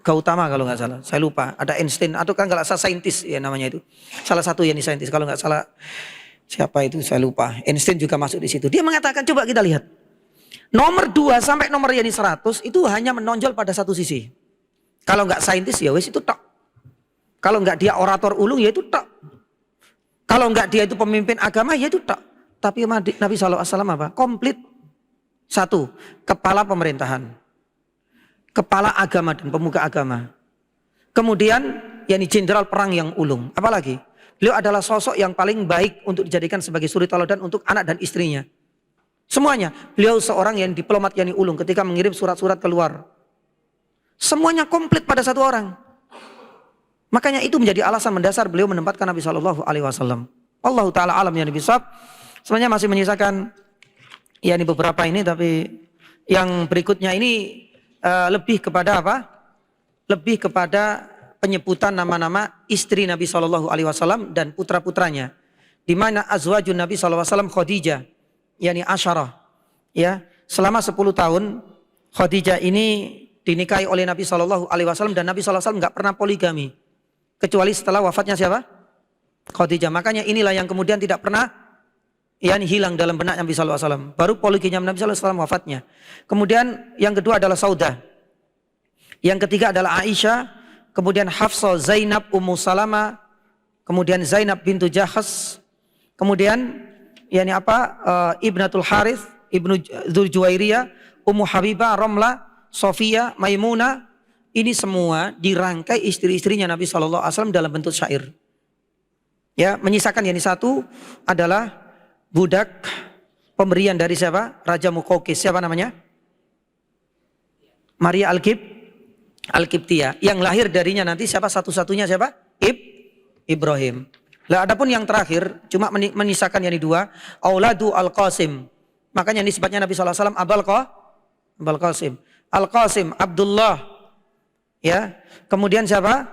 Gautama kalau nggak salah, saya lupa. Ada Einstein atau kan nggak salah saintis ya namanya itu. Salah satu yang saintis kalau nggak salah siapa itu saya lupa. Einstein juga masuk di situ. Dia mengatakan coba kita lihat. Nomor 2 sampai nomor 100 itu hanya menonjol pada satu sisi. Kalau nggak saintis ya wes itu tok. Kalau nggak dia orator ulung ya itu tok. Kalau nggak dia itu pemimpin agama ya itu tok. Tapi Nabi SAW apa? Komplit. 1. Kepala pemerintahan. Kepala agama dan pemuka agama. Kemudian jenderal perang yang ulung. Apalagi? Beliau adalah sosok yang paling baik untuk dijadikan sebagai suri tauladan untuk anak dan istrinya. Semuanya. Beliau seorang yang diplomat ulung ketika mengirim surat-surat keluar. Semuanya komplit pada satu orang. Makanya itu menjadi alasan mendasar beliau menempatkan Nabi Shallallahu Alaihi Wasallam. Allah Taala alam yang bisawab. Sebenarnya masih menyisakan beberapa ini, tapi yang berikutnya ini lebih kepada apa? Lebih kepada penyebutan nama-nama istri Nabi Shallallahu Alaihi Wasallam dan putra-putranya. Di mana azwajun Nabi Shallallahu Alaihi Wasallam Khadijah. Asyarah ya selama 10 tahun Khadijah ini dinikahi oleh Nabi Shallallahu Alaihi Wasallam dan Nabi Shallallahu Alaihi Wasallam nggak pernah poligami kecuali setelah wafatnya siapa? Khadijah. Makanya inilah yang kemudian tidak pernah hilang dalam benak Nabi Shallallahu Alaihi Wasallam. Baru poligaminya Nabi Shallallahu Alaihi Wasallam wafatnya. Kemudian yang kedua adalah Saudah. Yang ketiga adalah Aisyah. Kemudian Hafsah, Zainab, Ummu Salama. Kemudian Zainab bintu Jahas. Kemudian Ibnatul Harith, Ibnu Dzuljuwairiyah, Ummu Habibah, Romlah, Sofia, Maimunah. Ini semua dirangkai istri-istrinya Nabi SAW dalam bentuk syair. Ya, menyisakan satu adalah budak pemberian dari siapa? Raja Muqawqis. Siapa namanya? Maria Al-Qibtiyah. Yang lahir darinya nanti siapa? Satu-satunya siapa? Ibrahim. Lah adapun yang terakhir cuma menyisakan 2 Auladu Al-Qasim. Makanya nisbatnya Nabi sallallahu alaihi wasallam Abul Qasim. Al-Qasim Abdullah. Ya. Kemudian siapa?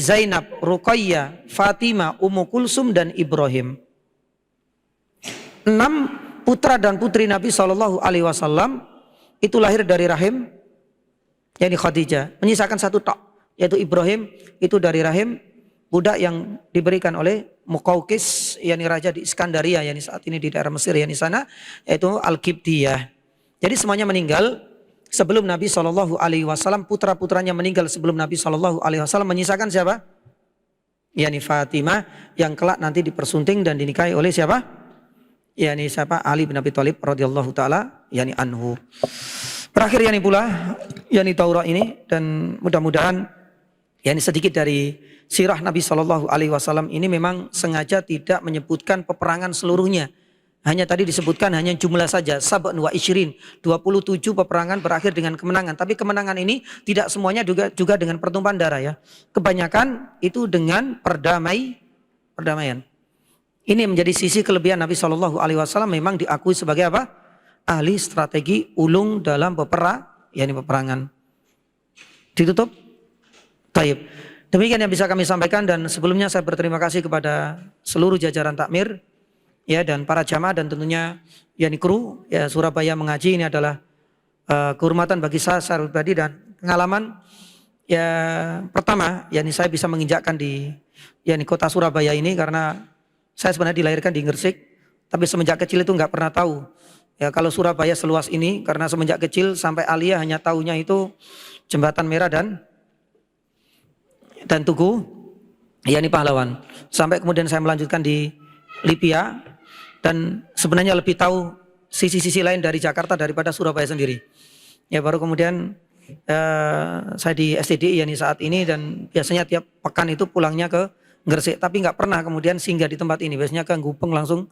Zainab, Ruqayyah, Fatimah, Ummu Kulsum dan Ibrahim. 6 putra dan putri Nabi Shallallahu Alaihi Wasallam itu lahir dari rahim yakni Khadijah, menyisakan satu tok, yaitu Ibrahim itu dari rahim budak yang diberikan oleh Muqawqis yakni raja di Iskandaria yakni saat ini di daerah Mesir yakni sana, yaitu Al-Qibtiyah. Jadi semuanya meninggal sebelum Nabi Shallallahu Alaihi Wasallam, putra-putranya meninggal sebelum Nabi Shallallahu Alaihi Wasallam, menyisakan siapa? yakni Fatimah yang kelak nanti dipersunting dan dinikahi oleh siapa? yakni siapa? Ali bin Abi Thalib radhiyallahu taala yakni anhu. Terakhir yakni pula yakni Taurat ini, dan mudah-mudahan yakni sedikit dari sirah Nabi Shallallahu Alaihi Wasallam ini memang sengaja tidak menyebutkan peperangan seluruhnya. Hanya tadi disebutkan hanya jumlah saja, sab'un wa isyirin, 27 peperangan berakhir dengan kemenangan. Tapi kemenangan ini tidak semuanya juga dengan pertumpahan darah ya. Kebanyakan itu dengan perdamaian. Ini menjadi sisi kelebihan Nabi Shallallahu Alaihi Wasallam, memang diakui sebagai apa? Ahli strategi ulung dalam peperangan. Ditutup? Taib. Demikian yang bisa kami sampaikan, dan sebelumnya saya berterima kasih kepada seluruh jajaran takmir ya, dan para jamaah, dan tentunya yakni kru ya Surabaya Mengaji. Ini adalah kehormatan bagi saya secara pribadi dan pengalaman ya pertama yakni saya bisa menginjakkan di yakni kota Surabaya ini, karena saya sebenarnya dilahirkan di Gresik, tapi semenjak kecil itu nggak pernah tahu ya kalau Surabaya seluas ini, karena semenjak kecil sampai alia hanya tahunya itu Jembatan Merah dan Tugu yakni Pahlawan. Sampai kemudian saya melanjutkan di Lipia, dan sebenarnya lebih tahu sisi-sisi lain dari Jakarta daripada Surabaya sendiri. Ya baru kemudian saya di STDI yakni saat ini, dan biasanya tiap pekan itu pulangnya ke Gresik, tapi nggak pernah kemudian singgah di tempat ini. Biasanya ke Gupeng langsung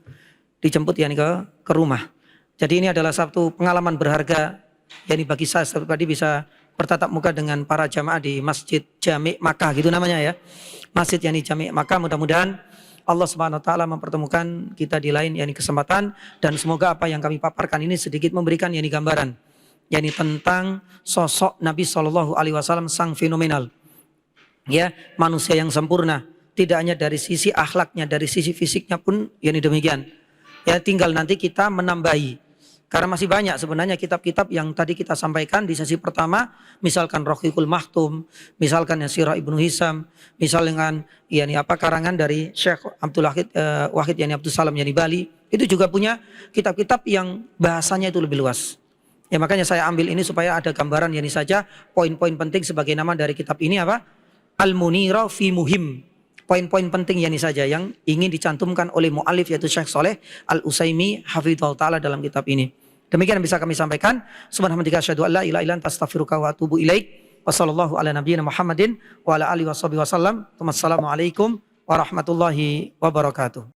dijemput yakni ke rumah. Jadi ini adalah satu pengalaman berharga yakni bagi saya pribadi, bisa bertatap muka dengan para jamaah di Masjid Jami' Makkah gitu namanya ya. Masjid yakni Jami' Makkah. Mudah-mudahan Allah Subhanahu wa taala mempertemukan kita di lain yakni kesempatan, dan semoga apa yang kami paparkan ini sedikit memberikan yakni gambaran yakni tentang sosok Nabi Shallallahu Alaihi Wasallam, sang fenomenal ya, manusia yang sempurna, tidak hanya dari sisi akhlaknya, dari sisi fisiknya pun yakni demikian ya. Tinggal nanti kita menambahi, karena masih banyak sebenarnya kitab-kitab yang tadi kita sampaikan di sesi pertama, misalkan Rahiqul Mahtum, misalkan yang Sirah Ibnu Hisam, misalkan yakni karangan dari Syekh Abdul Wahid yakni Abdul Salam yakni Bali, itu juga punya kitab-kitab yang bahasanya itu lebih luas. Ya makanya saya ambil ini supaya ada gambaran yakni saja poin-poin penting sebagai nama dari kitab ini apa? Al-Munira fi Muhim. Poin-poin penting yakni saja yang ingin dicantumkan oleh mu'alif yaitu Syekh Saleh Al-Utsaimin hafizahullah taala dalam kitab ini. Demikian yang bisa kami sampaikan. Subhanallah, asyhadu an la ilaha illa anta astaghfiruka wa atubu ilaik. Wassallallahu ala nabiyyina Muhammadin wa ala alihi wasallam. Wassalamualaikum warahmatullahi wabarakatuh.